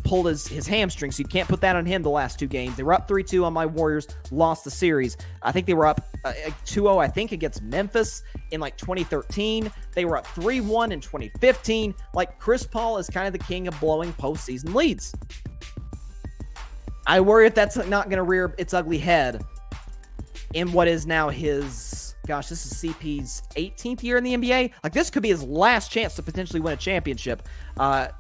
pulled his hamstring, so you can't put that on him the last 2 games. They were up 3-2 on my Warriors, lost the series. I think they were up 2-0, I think, against Memphis in 2013. They were up 3-1 in 2015. Chris Paul is kind of the king of blowing postseason leads. I worry if that's not going to rear its ugly head in what is now his, this is CP's 18th year in the NBA. This could be his last chance to potentially win a championship.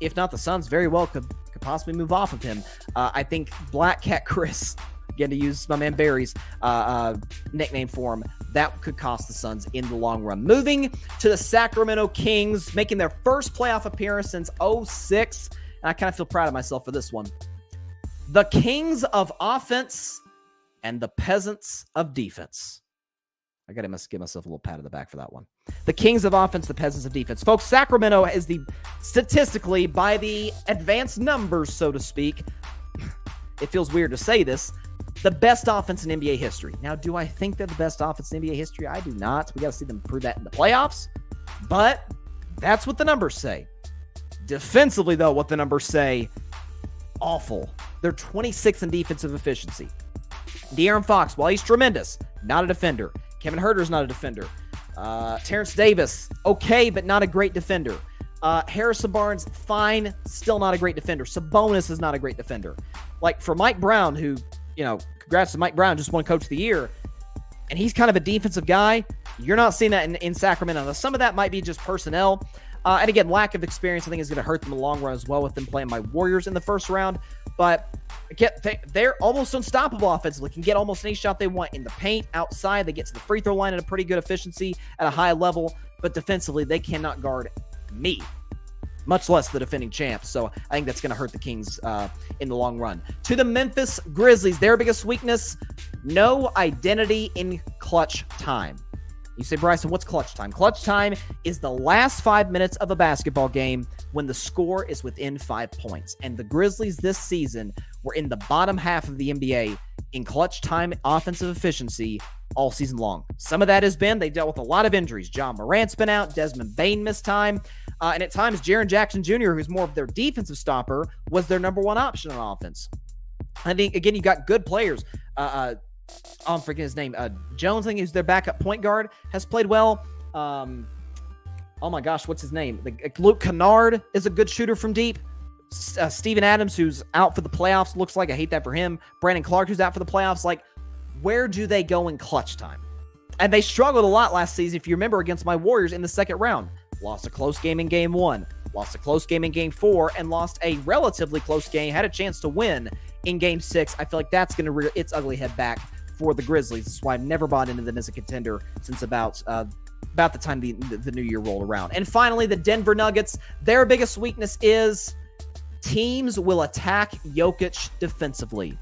If not, the Suns very well could possibly move off of him. I think Black Cat Chris, again, to use my man Barry's nickname for him, that could cost the Suns in the long run. Moving to the Sacramento Kings, making their first playoff appearance since 2006. And I kind of feel proud of myself for this one. The Kings of offense and the peasants of defense. I got to give myself a little pat on the back for that one. The Kings of offense, the peasants of defense. Folks, Sacramento is statistically, by the advanced numbers, so to speak, it feels weird to say this, the best offense in NBA history. Now, do I think they're the best offense in NBA history? I do not. We got to see them prove that in the playoffs. But that's what the numbers say. Defensively, though, what the numbers say, awful. They're 26th in defensive efficiency. De'Aaron Fox, while he's tremendous, not a defender. Kevin Huerter's not a defender. Terrence Davis, okay, but not a great defender. Harrison Barnes, fine, still not a great defender. Sabonis is not a great defender. For Mike Brown, who, congrats to Mike Brown, just won Coach of the Year, and he's kind of a defensive guy. You're not seeing that in Sacramento. Now, some of that might be just personnel. And again, lack of experience, I think, is going to hurt them in the long run as well with them playing my Warriors in the first round. But they're almost unstoppable offensively. Can get almost any shot they want in the paint, outside. They get to the free throw line at a pretty good efficiency at a high level. But defensively, they cannot guard me, much less the defending champs. So I think that's going to hurt the Kings in the long run. To the Memphis Grizzlies, their biggest weakness, no identity in clutch time. You say, Bryson, what's clutch time? Clutch time is the last 5 minutes of a basketball game when the score is within 5 points. And the Grizzlies this season were in the bottom half of the NBA in clutch time offensive efficiency all season long. Some of that has been they dealt with a lot of injuries. John Morant's been out. Desmond Bane missed time. And at times, Jaren Jackson Jr., who's more of their defensive stopper, was their number one option on offense. I think, again, you got good players. I'm forgetting his name. Jones, I think, who's their backup point guard, has played well. oh my gosh, what's his name? Luke Kennard is a good shooter from deep. Steven Adams, who's out for the playoffs, looks like. I hate that for him. Brandon Clark, who's out for the playoffs. Like, where do they go in clutch time? And they struggled a lot last season, if you remember, against my Warriors in the second round. Lost a close game in game 1. Lost a close game in game 4. And lost a relatively close game. Had a chance to win in game 6. I feel like that's going to rear its ugly head back for the Grizzlies. That's why I've never bought into them as a contender since about the time the new year rolled around. And finally, the Denver Nuggets. Their biggest weakness is teams will attack Jokic defensively.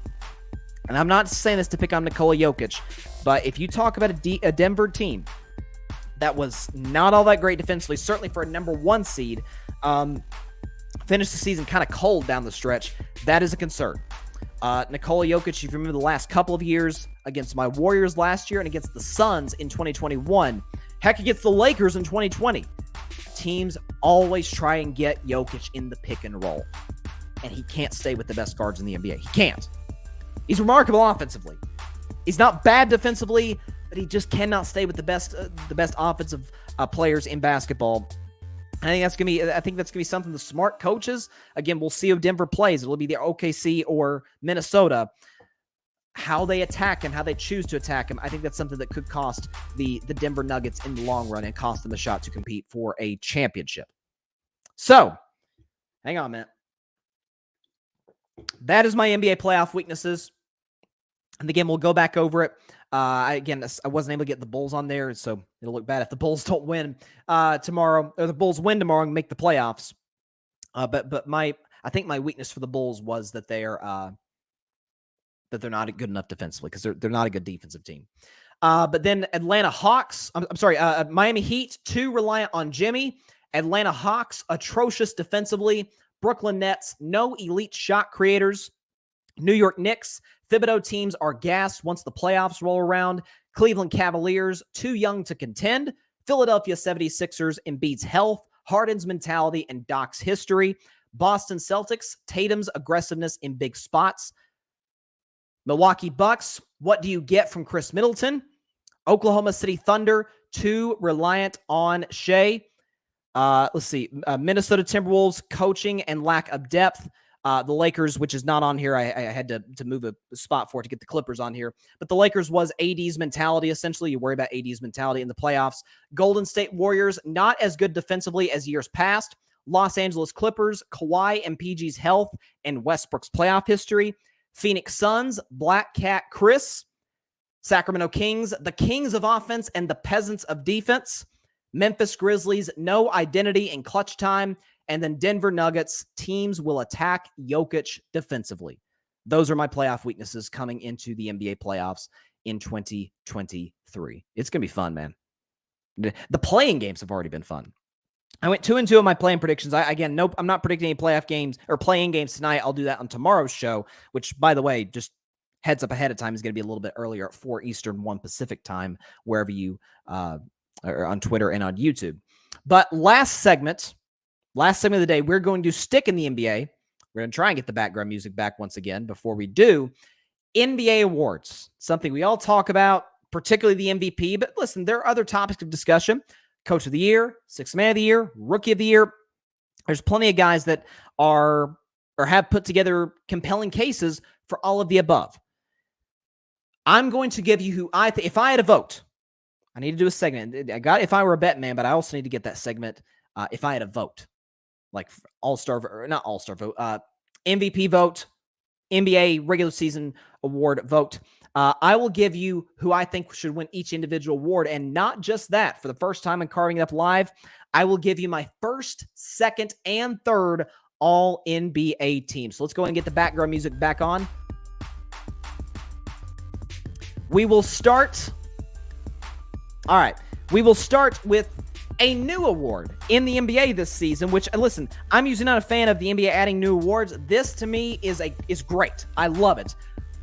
And I'm not saying this to pick on Nikola Jokic, but if you talk about a Denver team that was not all that great defensively, certainly for a number 1 seed, finished the season kind of cold down the stretch, that is a concern. Nikola Jokic, if you remember the last couple of years, against my Warriors last year and against the Suns in 2021, heck, against the Lakers in 2020, teams always try and get Jokic in the pick and roll. And he can't stay with the best guards in the NBA. He can't. He's remarkable offensively. He's not bad defensively, but he just cannot stay with the best offensive players in basketball. I think that's gonna be something the smart coaches. Again, we'll see who Denver plays. It'll be the OKC or Minnesota. How they attack him, how they choose to attack him. I think that's something that could cost the Denver Nuggets in the long run and cost them a shot to compete for a championship. So, hang on a minute. That is my NBA playoff weaknesses. And again, we'll go back over it. I wasn't able to get the Bulls on there, so it'll look bad if the Bulls don't win tomorrow, or the Bulls win tomorrow and make the playoffs. But I think my weakness for the Bulls was that they're not good enough defensively, because they're not a good defensive team. But then Miami Heat, too reliant on Jimmy. Atlanta Hawks, atrocious defensively. Brooklyn Nets, no elite shot creators. New York Knicks, Thibodeau teams are gassed once the playoffs roll around. Cleveland Cavaliers, too young to contend. Philadelphia 76ers, Embiid's health, Harden's mentality, and Doc's history. Boston Celtics, Tatum's aggressiveness in big spots. Milwaukee Bucks, what do you get from Chris Middleton? Oklahoma City Thunder, too reliant on Shea. Minnesota Timberwolves, coaching and lack of depth. The Lakers, which is not on here. I had to move a spot for it to get the Clippers on here. But the Lakers was AD's mentality, essentially. You worry about AD's mentality in the playoffs. Golden State Warriors, not as good defensively as years past. Los Angeles Clippers, Kawhi and PG's health and Westbrook's playoff history. Phoenix Suns, Black Cat Chris. Sacramento Kings, the kings of offense and the peasants of defense. Memphis Grizzlies, no identity in clutch time. And then Denver Nuggets, teams will attack Jokic defensively. Those are my playoff weaknesses coming into the NBA playoffs in 2023. It's going to be fun, man. The playing games have already been fun. I went 2-2 on my playing predictions. I'm not predicting any playoff games or playing games tonight. I'll do that on tomorrow's show, which, by the way, just heads up ahead of time, is going to be a little bit earlier at 4 Eastern, 1 Pacific time, wherever you are on Twitter and on YouTube. But last segment of the day, we're going to stick in the NBA. We're going to try and get the background music back once again before we do. NBA awards, something we all talk about, particularly the MVP. But listen, there are other topics of discussion. Coach of the Year, Sixth Man of the Year, Rookie of the Year. There's plenty of guys that are or have put together compelling cases for all of the above. I'm going to give you who if I had a vote, I need to do a segment. I got if I were a bet man, but I also need to get that segment if I had a vote. Like not all-star vote, MVP vote, NBA regular season award vote. I will give you who I think should win each individual award. And not just that, for the first time in Carving It Up Live, I will give you my first, second, and third all NBA teams. So let's go ahead and get the background music back on. We will start with a new award in the NBA this season, which, listen, I'm usually not a fan of the NBA adding new awards. This, to me, is great. I love it.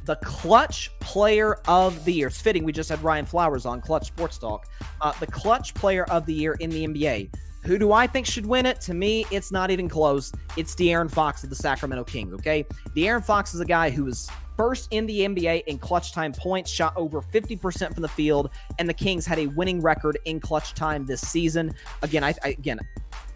The Clutch Player of the Year. It's fitting. We just had Ryan Flowers on Clutch Sports Talk. The Clutch Player of the Year in the NBA. Who do I think should win it? To me, it's not even close. It's De'Aaron Fox of the Sacramento Kings, okay? De'Aaron Fox is a guy who was first in the NBA in clutch time points, shot over 50% from the field, and the Kings had a winning record in clutch time this season. Again,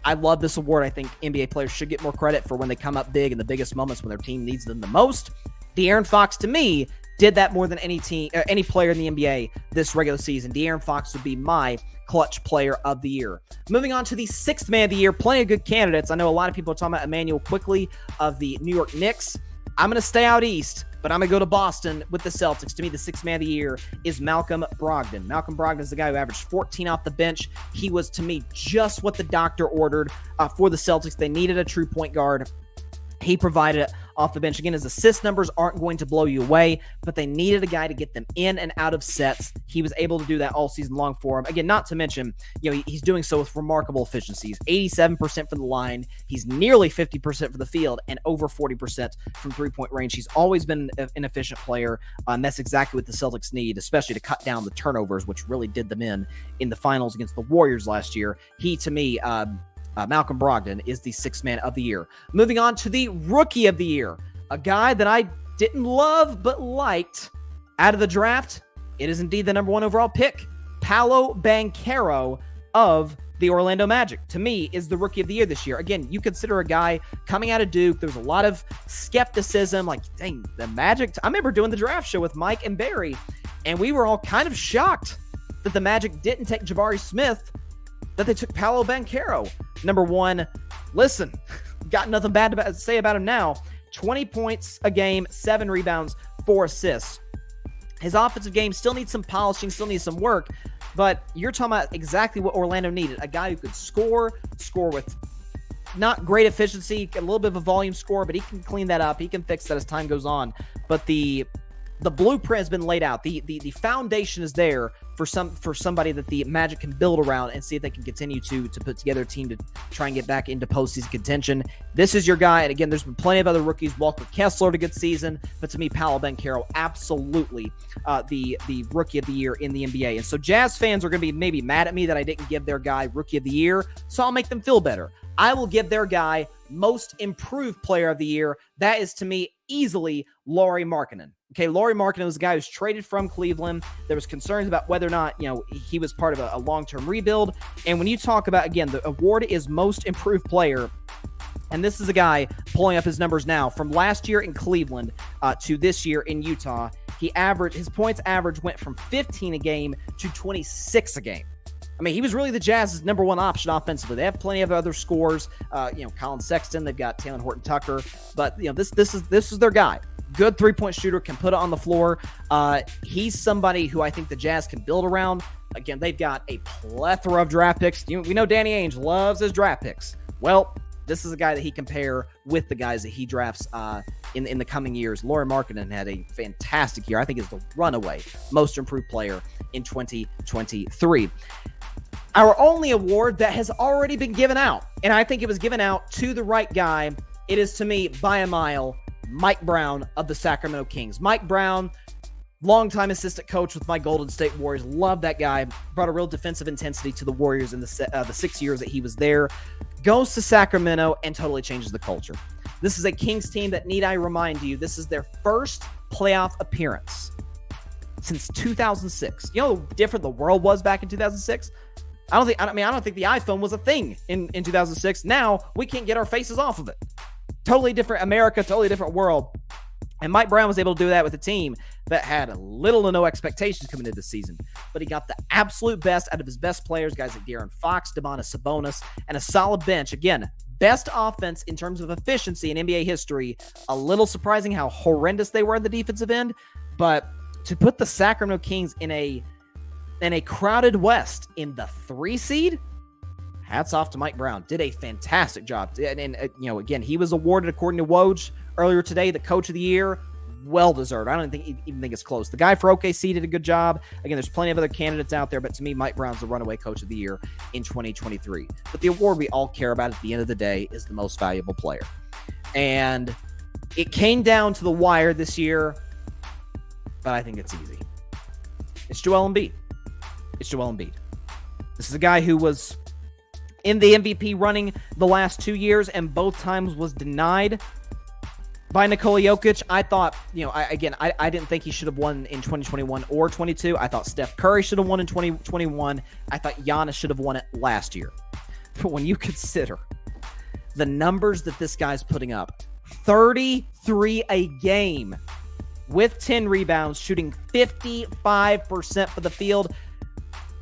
I love this award. I think NBA players should get more credit for when they come up big in the biggest moments when their team needs them the most. De'Aaron Fox, to me, did that more than any player in the NBA this regular season. De'Aaron Fox would be my clutch player of the year. Moving on to the sixth man of the year, plenty of good candidates. I know a lot of people are talking about Emmanuel Quickley of the New York Knicks. I'm going to stay out east, but I'm going to go to Boston with the Celtics. To me, the sixth man of the year is Malcolm Brogdon. Malcolm Brogdon is the guy who averaged 14 off the bench. He was, to me, just what the doctor ordered for the Celtics. They needed a true point guard. He provided it off the bench. Again, his assist numbers aren't going to blow you away, but they needed a guy to get them in and out of sets. He was able to do that all season long for them. Again, not to mention, he's doing so with remarkable efficiencies. 87% from the line. He's nearly 50% from the field and over 40% from three-point range. He's always been an efficient player, and that's exactly what the Celtics need, especially to cut down the turnovers, which really did them in the finals against the Warriors last year. He, to me, Malcolm Brogdon is the sixth man of the year. Moving on to the rookie of the year, a guy that I didn't love but liked out of the draft. It is indeed the number one overall pick, Paolo Banchero of the Orlando Magic. To me, is the rookie of the year this year. Again, you consider a guy coming out of Duke. There's a lot of skepticism, like, dang, the Magic. I remember doing the draft show with Mike and Barry, and we were all kind of shocked that the Magic didn't take Jabari Smith, that they took Paolo Banchero. Number one, listen, got nothing bad to say about him now. 20 points a game, 7 rebounds, 4 assists. His offensive game still needs some polishing, still needs some work, but you're talking about exactly what Orlando needed. A guy who could score with not great efficiency, a little bit of a volume score, but he can clean that up. He can fix that as time goes on. But the blueprint has been laid out. The foundation is there for somebody that the Magic can build around and see if they can continue to put together a team to try and get back into postseason contention. This is your guy. And again, there's been plenty of other rookies. Walker Kessler had a good season, but to me, Paolo Banchero, absolutely the rookie of the year in the NBA. And so Jazz fans are going to be maybe mad at me that I didn't give their guy rookie of the year. So I'll make them feel better. I will give their guy most improved player of the year. That is, to me, easily Lauri Markkanen. Okay, Lauri Markkanen was the guy who's traded from Cleveland. There was concerns about whether or not, he was part of a long-term rebuild. And when you talk about, again, the award is most improved player, and this is a guy pulling up his numbers now from last year in Cleveland to this year in Utah. His points average went from 15 a game to 26 a game. I mean, he was really the Jazz's number one option offensively. They have plenty of other scores. Colin Sexton. They've got Taylor Horton-Tucker. But this is their guy. Good three-point shooter, can put it on the floor. He's somebody who I think the Jazz can build around. Again, they've got a plethora of draft picks. We know Danny Ainge loves his draft picks. Well, this is a guy that he can pair with the guys that he drafts in the coming years. Lauri Markkanen had a fantastic year. I think is the runaway most improved player in 2023. Our only award that has already been given out, and I think it was given out to the right guy. It is, to me, by a mile, Mike Brown of the Sacramento Kings. Mike Brown, longtime assistant coach with my Golden State Warriors. Love that guy. Brought a real defensive intensity to the Warriors in the 6 years that he was there. Goes to Sacramento and totally changes the culture. This is a Kings team that, need I remind you, this is their first playoff appearance since 2006. You know how different the world was back in 2006? I don't think the iPhone was a thing in 2006. Now we can't get our faces off of it. Totally different America, totally different world. And Mike Brown was able to do that with a team that had little to no expectations coming into the season. But he got the absolute best out of his best players, guys like De'Aaron Fox, Domantas Sabonis, and a solid bench. Again, best offense in terms of efficiency in NBA history. A little surprising how horrendous they were in the defensive end. But to put the Sacramento Kings in a crowded West in the 3 seed, hats off to Mike Brown. Did a fantastic job. And again, he was awarded, according to Woj earlier today, the coach of the year. Well-deserved. I don't even think it's close. The guy for OKC did a good job. Again, there's plenty of other candidates out there, but to me, Mike Brown's the runaway coach of the year in 2023. But the award we all care about at the end of the day is the most valuable player. And it came down to the wire this year, but I think it's easy. It's Joel Embiid. This is a guy who was in the MVP running the last 2 years, and both times was denied by Nikola Jokic. I thought, I didn't think he should have won in 2021 or 22. I thought Steph Curry should have won in 2021. I thought Giannis should have won it last year. But when you consider the numbers that this guy's putting up, 33 a game with 10 rebounds, shooting 55% for the field,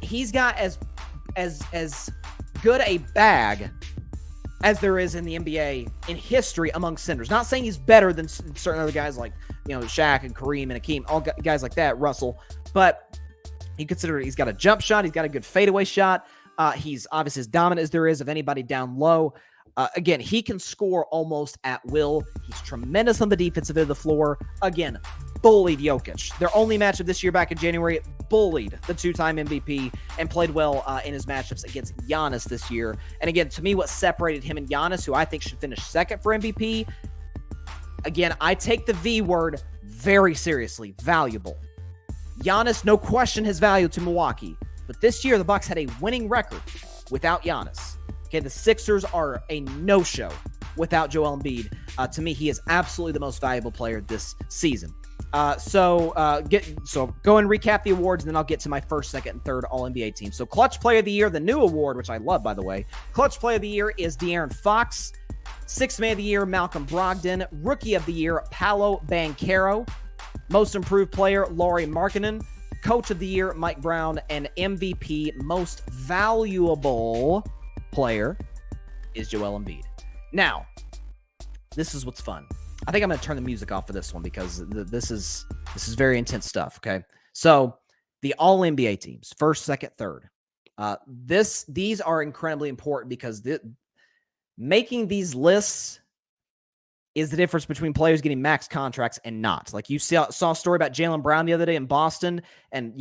he's got as good a bag as there is in the NBA in history among centers. Not saying he's better than certain other guys like, Shaq and Kareem and Hakeem, all guys like that, Russell. But you consider he's got a jump shot. He's got a good fadeaway shot. He's obviously as dominant as there is of anybody down low. Again, he can score almost at will. He's tremendous on the defensive end of the floor. Again, bullied Jokic. Their only matchup this year back in January, bullied the two-time MVP and played well in his matchups against Giannis this year. And again, to me, what separated him and Giannis, who I think should finish second for MVP, again, I take the V word very seriously, valuable. Giannis, no question, his value to Milwaukee. But this year, the Bucks had a winning record without Giannis. Okay, the Sixers are a no-show without Joel Embiid. To me, he is absolutely the most valuable player this season. So go and recap the awards, and then I'll get to my first, second, and third All-NBA team. So Clutch Player of the Year, the new award, which I love, by the way. Clutch Player of the Year is De'Aaron Fox. Sixth Man of the Year, Malcolm Brogdon. Rookie of the Year, Paolo Banchero. Most Improved Player, Lauri Markkanen. Coach of the Year, Mike Brown. And MVP, Most Valuable Player, is Joel Embiid. Now, this is what's fun. I think I'm going to turn the music off for this one because this is very intense stuff, okay? So, the All-NBA teams, first, second, third. These are incredibly important because making these lists is the difference between players getting max contracts and not. Like you saw a story about Jaylen Brown the other day in Boston and,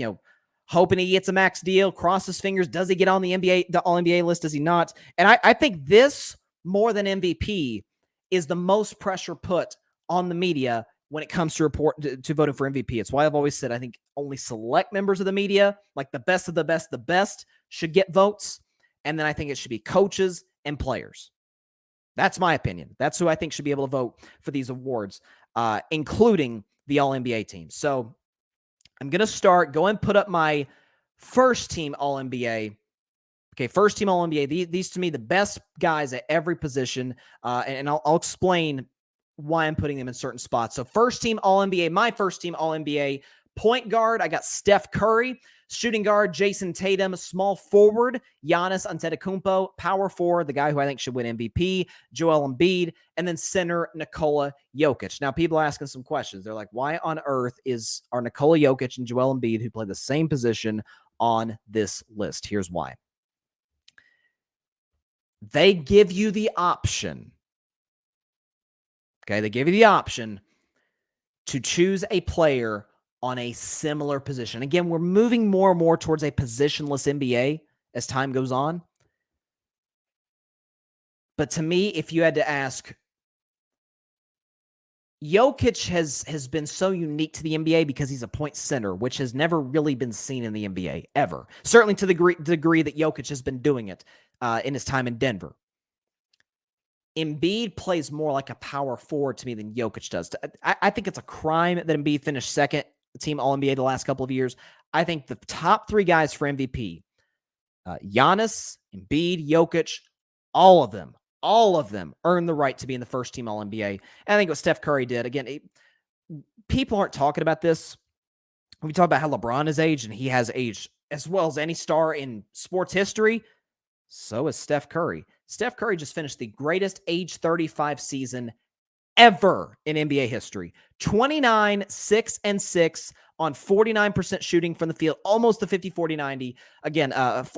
hoping he gets a max deal, cross his fingers. Does he get on the All-NBA list? Does he not? And I think this, more than MVP, is the most pressure put on the media when it comes to voting for MVP. It's why I've always said I think only select members of the media, like the best of the best, should get votes. And then I think it should be coaches and players. That's my opinion. That's who I think should be able to vote for these awards, including the All-NBA team. So I'm going to go and put up my first team All-NBA. Okay, first team All-NBA. These to me, the best guys at every position. And I'll explain why I'm putting them in certain spots. So first team All-NBA, my first team All-NBA. Point guard, I got Steph Curry. Shooting guard, Jason Tatum. Small forward, Giannis Antetokounmpo. Power forward, the guy who I think should win MVP, Joel Embiid. And then center, Nikola Jokic. Now, people are asking some questions. They're like, why on earth are Nikola Jokic and Joel Embiid, who play the same position, on this list? Here's why. They give you the option. Okay, they give you the option to choose a player on a similar position. Again, we're moving more and more towards a positionless NBA as time goes on. But to me, if you had to ask, Jokic has been so unique to the NBA because he's a point center, which has never really been seen in the NBA, ever. Certainly to the degree that Jokic has been doing it in his time in Denver. Embiid plays more like a power forward to me than Jokic does. I think it's a crime that Embiid finished second team All-NBA the last couple of years. I think the top three guys for MVP, Giannis, Embiid, Jokic, all of them earn the right to be in the first team All-NBA. And I think what Steph Curry did, again, people aren't talking about this. We talk about how LeBron has aged, and he has aged as well as any star in sports history. So is Steph Curry. Steph Curry just finished the greatest age 35 season ever in NBA history. 29, 6, and 6 on 49% shooting from the field, almost the 50-40-90. Again,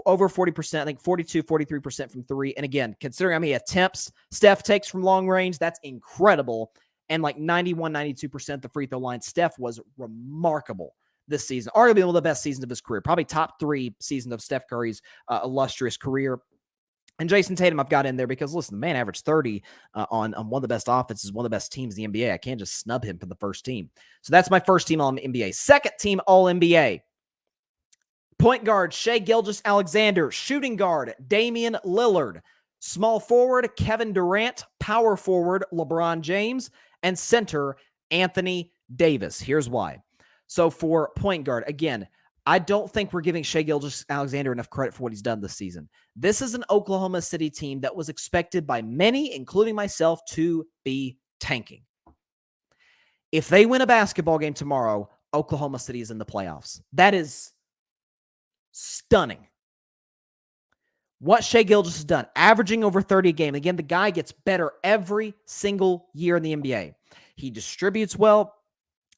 over 40%, I think 42, 43% from three. And again, considering how many attempts Steph takes from long range, that's incredible. And like 91, 92% the free throw line. Steph was remarkable this season. Arguably one of the best seasons of his career. Probably top 3 seasons of Steph Curry's illustrious career. And Jason Tatum, I've got in there because, listen, the man averaged 30 on one of the best offenses, one of the best teams in the NBA. I can't just snub him for the first team. So that's my first team All-NBA. Second team All-NBA. Point guard, Shai Gilgeous-Alexander. Shooting guard, Damian Lillard. Small forward, Kevin Durant. Power forward, LeBron James. And center, Anthony Davis. Here's why. So for point guard, again, I don't think we're giving Shai Gilgeous-Alexander enough credit for what he's done this season. This is an Oklahoma City team that was expected by many, including myself, to be tanking. If they win a basketball game tomorrow, Oklahoma City is in the playoffs. That is stunning. What Shai Gilgeous has done, averaging over 30 a game. Again, the guy gets better every single year in the NBA. He distributes well.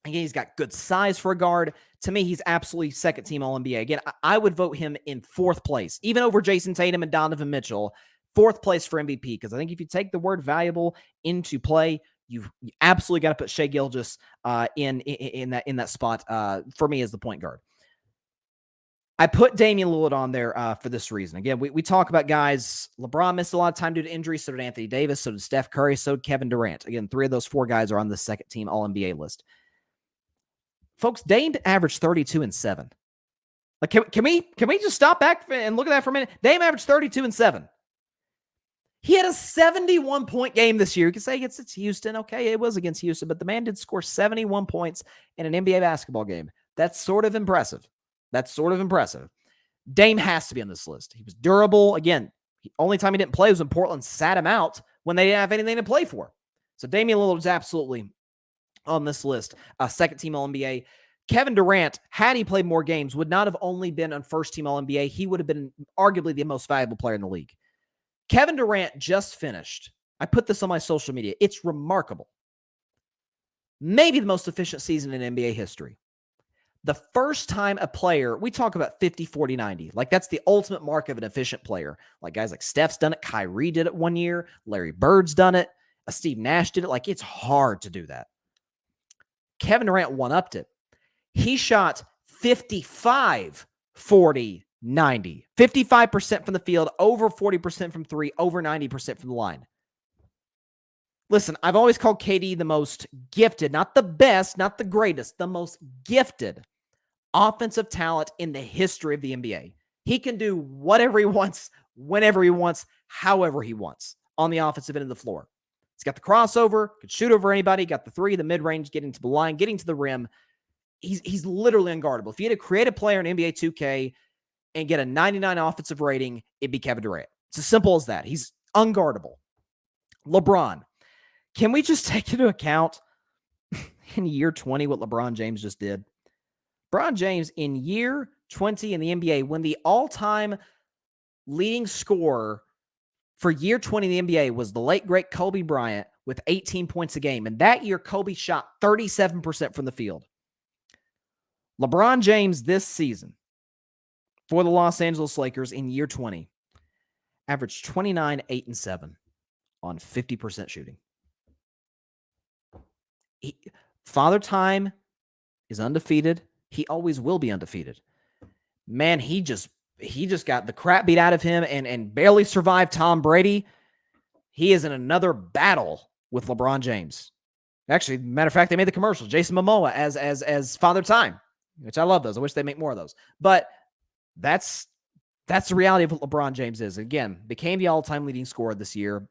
Again, he's got good size for a guard. To me, he's absolutely second team All-NBA. Again, I would vote him in fourth place, even over Jason Tatum and Donovan Mitchell. Fourth place for MVP, because I think if you take the word valuable into play, you absolutely got to put Shai Gilgeous in that spot for me as the point guard. I put Damian Lillard on there for this reason. Again, we talk about guys. LeBron missed a lot of time due to injury. So did Anthony Davis. So did Steph Curry. So did Kevin Durant. Again, 3 of those 4 guys are on the second team All-NBA list. Folks, Dame averaged 32 and 7. Like, can we just stop back and look at that for a minute? Dame averaged 32 and 7. He had a 71-point game this year. You can say it's Houston. Okay, it was against Houston, but the man did score 71 points in an NBA basketball game. That's sort of impressive. Dame has to be on this list. He was durable. Again, the only time he didn't play was when Portland sat him out when they didn't have anything to play for. So Damian Lillard is absolutely on this list. Second team All-NBA. Kevin Durant, had he played more games, would not have only been on first team All-NBA. He would have been arguably the most valuable player in the league. Kevin Durant just finished. I put this on my social media. It's remarkable. Maybe the most efficient season in NBA history. The first time a player, we talk about 50, 40, 90. Like, that's the ultimate mark of an efficient player. Like, guys like Steph's done it. Kyrie did it one year. Larry Bird's done it. Steve Nash did it. Like, it's hard to do that. Kevin Durant one-upped it. He shot 55, 40, 90. 55% from the field, over 40% from 3, over 90% from the line. Listen, I've always called KD the most gifted, not the best, not the greatest, the most gifted offensive talent in the history of the NBA. He can do whatever he wants, whenever he wants, however he wants on the offensive end of the floor. He's got the crossover, could shoot over anybody, got the 3, the mid-range, getting to the line, getting to the rim. He's literally unguardable. If you had to create a player in NBA 2K and get a 99 offensive rating, it'd be Kevin Durant. It's as simple as that. He's unguardable. LeBron. Can we just take into account in year 20 what LeBron James just did? LeBron James in year 20 in the NBA, when the all-time leading scorer for year 20 in the NBA was the late, great Kobe Bryant with 18 points a game. And that year, Kobe shot 37% from the field. LeBron James this season for the Los Angeles Lakers in year 20 averaged 29, 8, and 7 on 50% shooting. Father Time is undefeated. He always will be undefeated. Man, he just got the crap beat out of him and barely survived Tom Brady. He is in another battle with LeBron James. Actually, matter of fact, they made the commercial. Jason Momoa as Father Time, which I love those. I wish they make more of those. But that's the reality of what LeBron James is. Again, became the all-time leading scorer this year.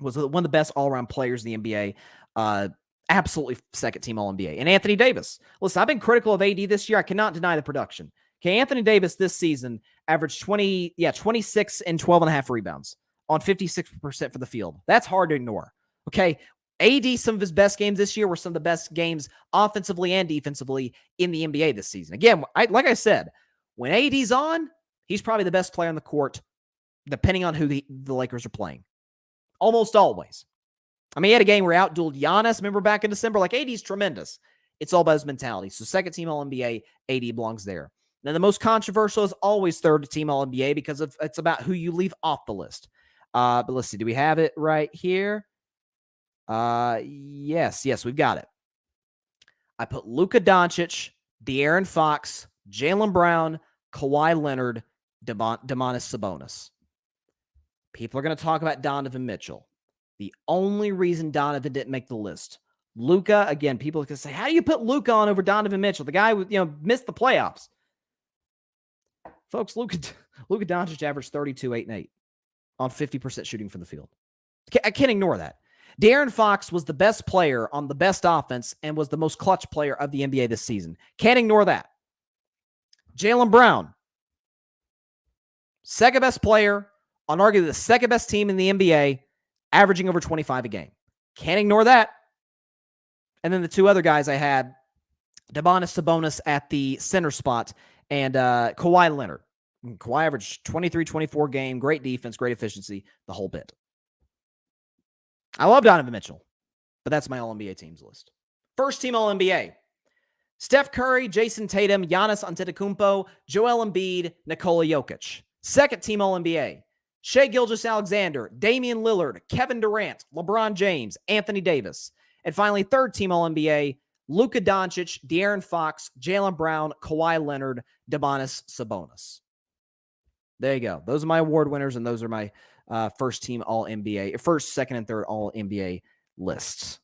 Was one of the best all-around players in the NBA. Absolutely second team All-NBA. And Anthony Davis. Listen, I've been critical of AD this year. I cannot deny the production. Okay, Anthony Davis this season averaged 26 and 12.5 rebounds on 56% for the field. That's hard to ignore. Okay, AD, some of his best games this year were some of the best games offensively and defensively in the NBA this season. Again, like I said, when AD's on, he's probably the best player on the court, depending on who the Lakers are playing. Almost always. I mean, he had a game where he outdueled Giannis. Remember back in December? Like, AD's tremendous. It's all about his mentality. So second team All-NBA, AD belongs there. Now, the most controversial is always third team All-NBA because it's about who you leave off the list. But let's see. Do we have it right here? Yes, we've got it. I put Luka Doncic, De'Aaron Fox, Jaylen Brown, Kawhi Leonard, Domantas Sabonis. People are going to talk about Donovan Mitchell. The only reason Donovan didn't make the list. Luka, again, people can say, how do you put Luka on over Donovan Mitchell? The guy missed the playoffs. folks, Luka Doncic averaged 32, 8, and 8 on 50% shooting from the field. I can't ignore that. De'Aaron Fox was the best player on the best offense and was the most clutch player of the NBA this season. Can't ignore that. Jaylen Brown, second best player on arguably the second best team in the NBA, averaging over 25 a game. Can't ignore that. And then the two other guys I had, Domantas Sabonis at the center spot and Kawhi Leonard. Kawhi averaged 23-24 game, great defense, great efficiency, the whole bit. I love Donovan Mitchell, but that's my All-NBA teams list. First team All-NBA. Steph Curry, Jason Tatum, Giannis Antetokounmpo, Joel Embiid, Nikola Jokic. Second team All-NBA. Shai Gilgeous-Alexander, Damian Lillard, Kevin Durant, LeBron James, Anthony Davis. And finally, third team All-NBA, Luka Doncic, De'Aaron Fox, Jaylen Brown, Kawhi Leonard, Domantas Sabonis. There you go. Those are my award winners, and those are my first team All-NBA, first, second, and third All-NBA lists.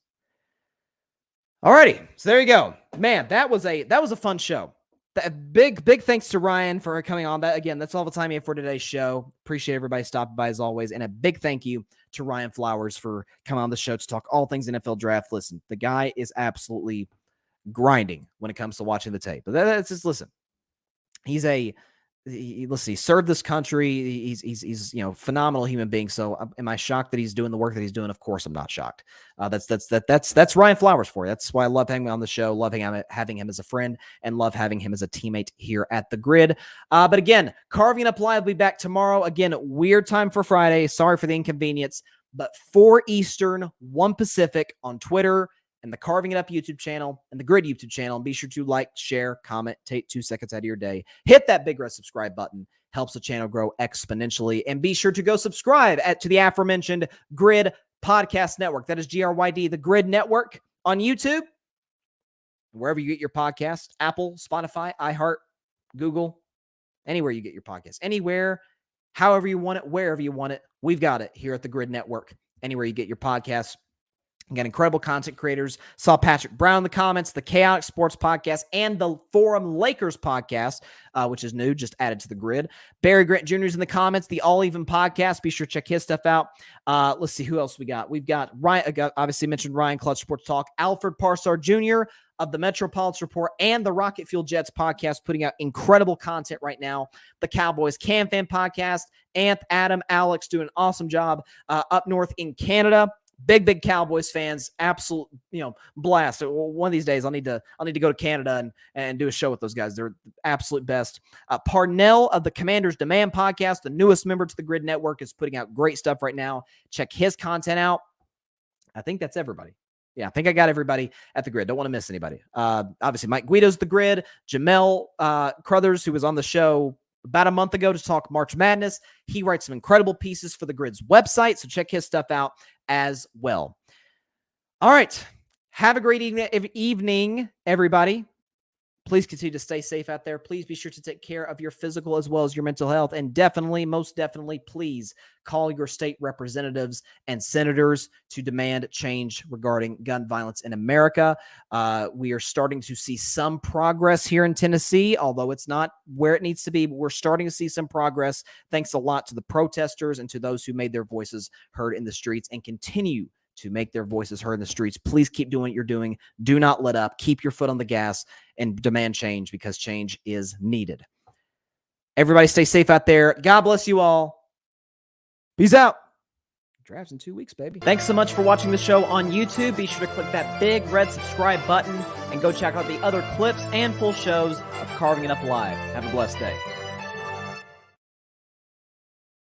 Alrighty, so there you go. Man, that was a fun show. Big thanks to Ryan for coming on. That's all the time we have for today's show. Appreciate everybody stopping by as always, and a big thank you to Ryan Flowers for coming on the show to talk all things NFL draft. Listen, the guy is absolutely grinding when it comes to watching the tape. But that's just listen. Let's see, served this country. He's phenomenal human being. So am I shocked that he's doing the work that he's doing? Of course I'm not shocked. That's Ryan Flowers for you. That's why I love having him on the show, love having him as a friend, and love having him as a teammate here at the Grid. But again, Carving It Up Live will be back tomorrow. Again, weird time for Friday. Sorry for the inconvenience, but 4 Eastern, 1 Pacific on Twitter and the Carving It Up YouTube channel and the Grid YouTube channel. And be sure to like, share, comment, take 2 seconds out of your day. Hit that big red subscribe button. Helps the channel grow exponentially. And be sure to go subscribe to the aforementioned Grid Podcast Network. That is GRYD, the Grid Network on YouTube. Wherever you get your podcast, Apple, Spotify, iHeart, Google, anywhere you get your podcast. Anywhere, however you want it, wherever you want it, we've got it here at the Grid Network. Anywhere you get your podcasts. Got incredible content creators. Saw Patrick Brown in the comments, the Chaotic Sports Podcast, and the Forum Lakers Podcast, which is new, just added to the Grid. Barry Grant Jr. is in the comments, the All Even Podcast. Be sure to check his stuff out. Let's see who else we got. We've got Ryan, obviously mentioned Ryan, Clutch Sports Talk, Alfred Parsar Jr. of the Metropolitan Report and the Rocket Fuel Jets Podcast, putting out incredible content right now. The Cowboys Cam Fan Podcast, Anth, Adam, Alex doing an awesome job up north in Canada. Big Cowboys fans, absolute, blast. One of these days, I'll need to go to Canada and do a show with those guys. They're the absolute best. Parnell of the Commander's Demand Podcast, the newest member to the Grid Network, is putting out great stuff right now. Check his content out. I think that's everybody. Yeah, I think I got everybody at the Grid. Don't want to miss anybody. Obviously, Mike Guido's the Grid. Jamel Crothers, who was on the show about a month ago to talk March Madness. He writes some incredible pieces for the Grid's website, so check his stuff out as well. All right. Have a great evening, everybody. Please continue to stay safe out there. Please be sure to take care of your physical as well as your mental health. And definitely, most definitely, please call your state representatives and senators to demand change regarding gun violence in America. We are starting to see some progress here in Tennessee, although it's not where it needs to be. But we're starting to see some progress. Thanks a lot to the protesters and to those who made their voices heard in the streets and continue to make their voices heard in the streets. Please keep doing what you're doing. Do not let up. Keep your foot on the gas and demand change, because change is needed. Everybody stay safe out there. God bless you all. Peace out. Draft's in 2 weeks, baby. Thanks so much for watching the show on YouTube. Be sure to click that big red subscribe button and go check out the other clips and full shows of Carving It Up Live. Have a blessed day.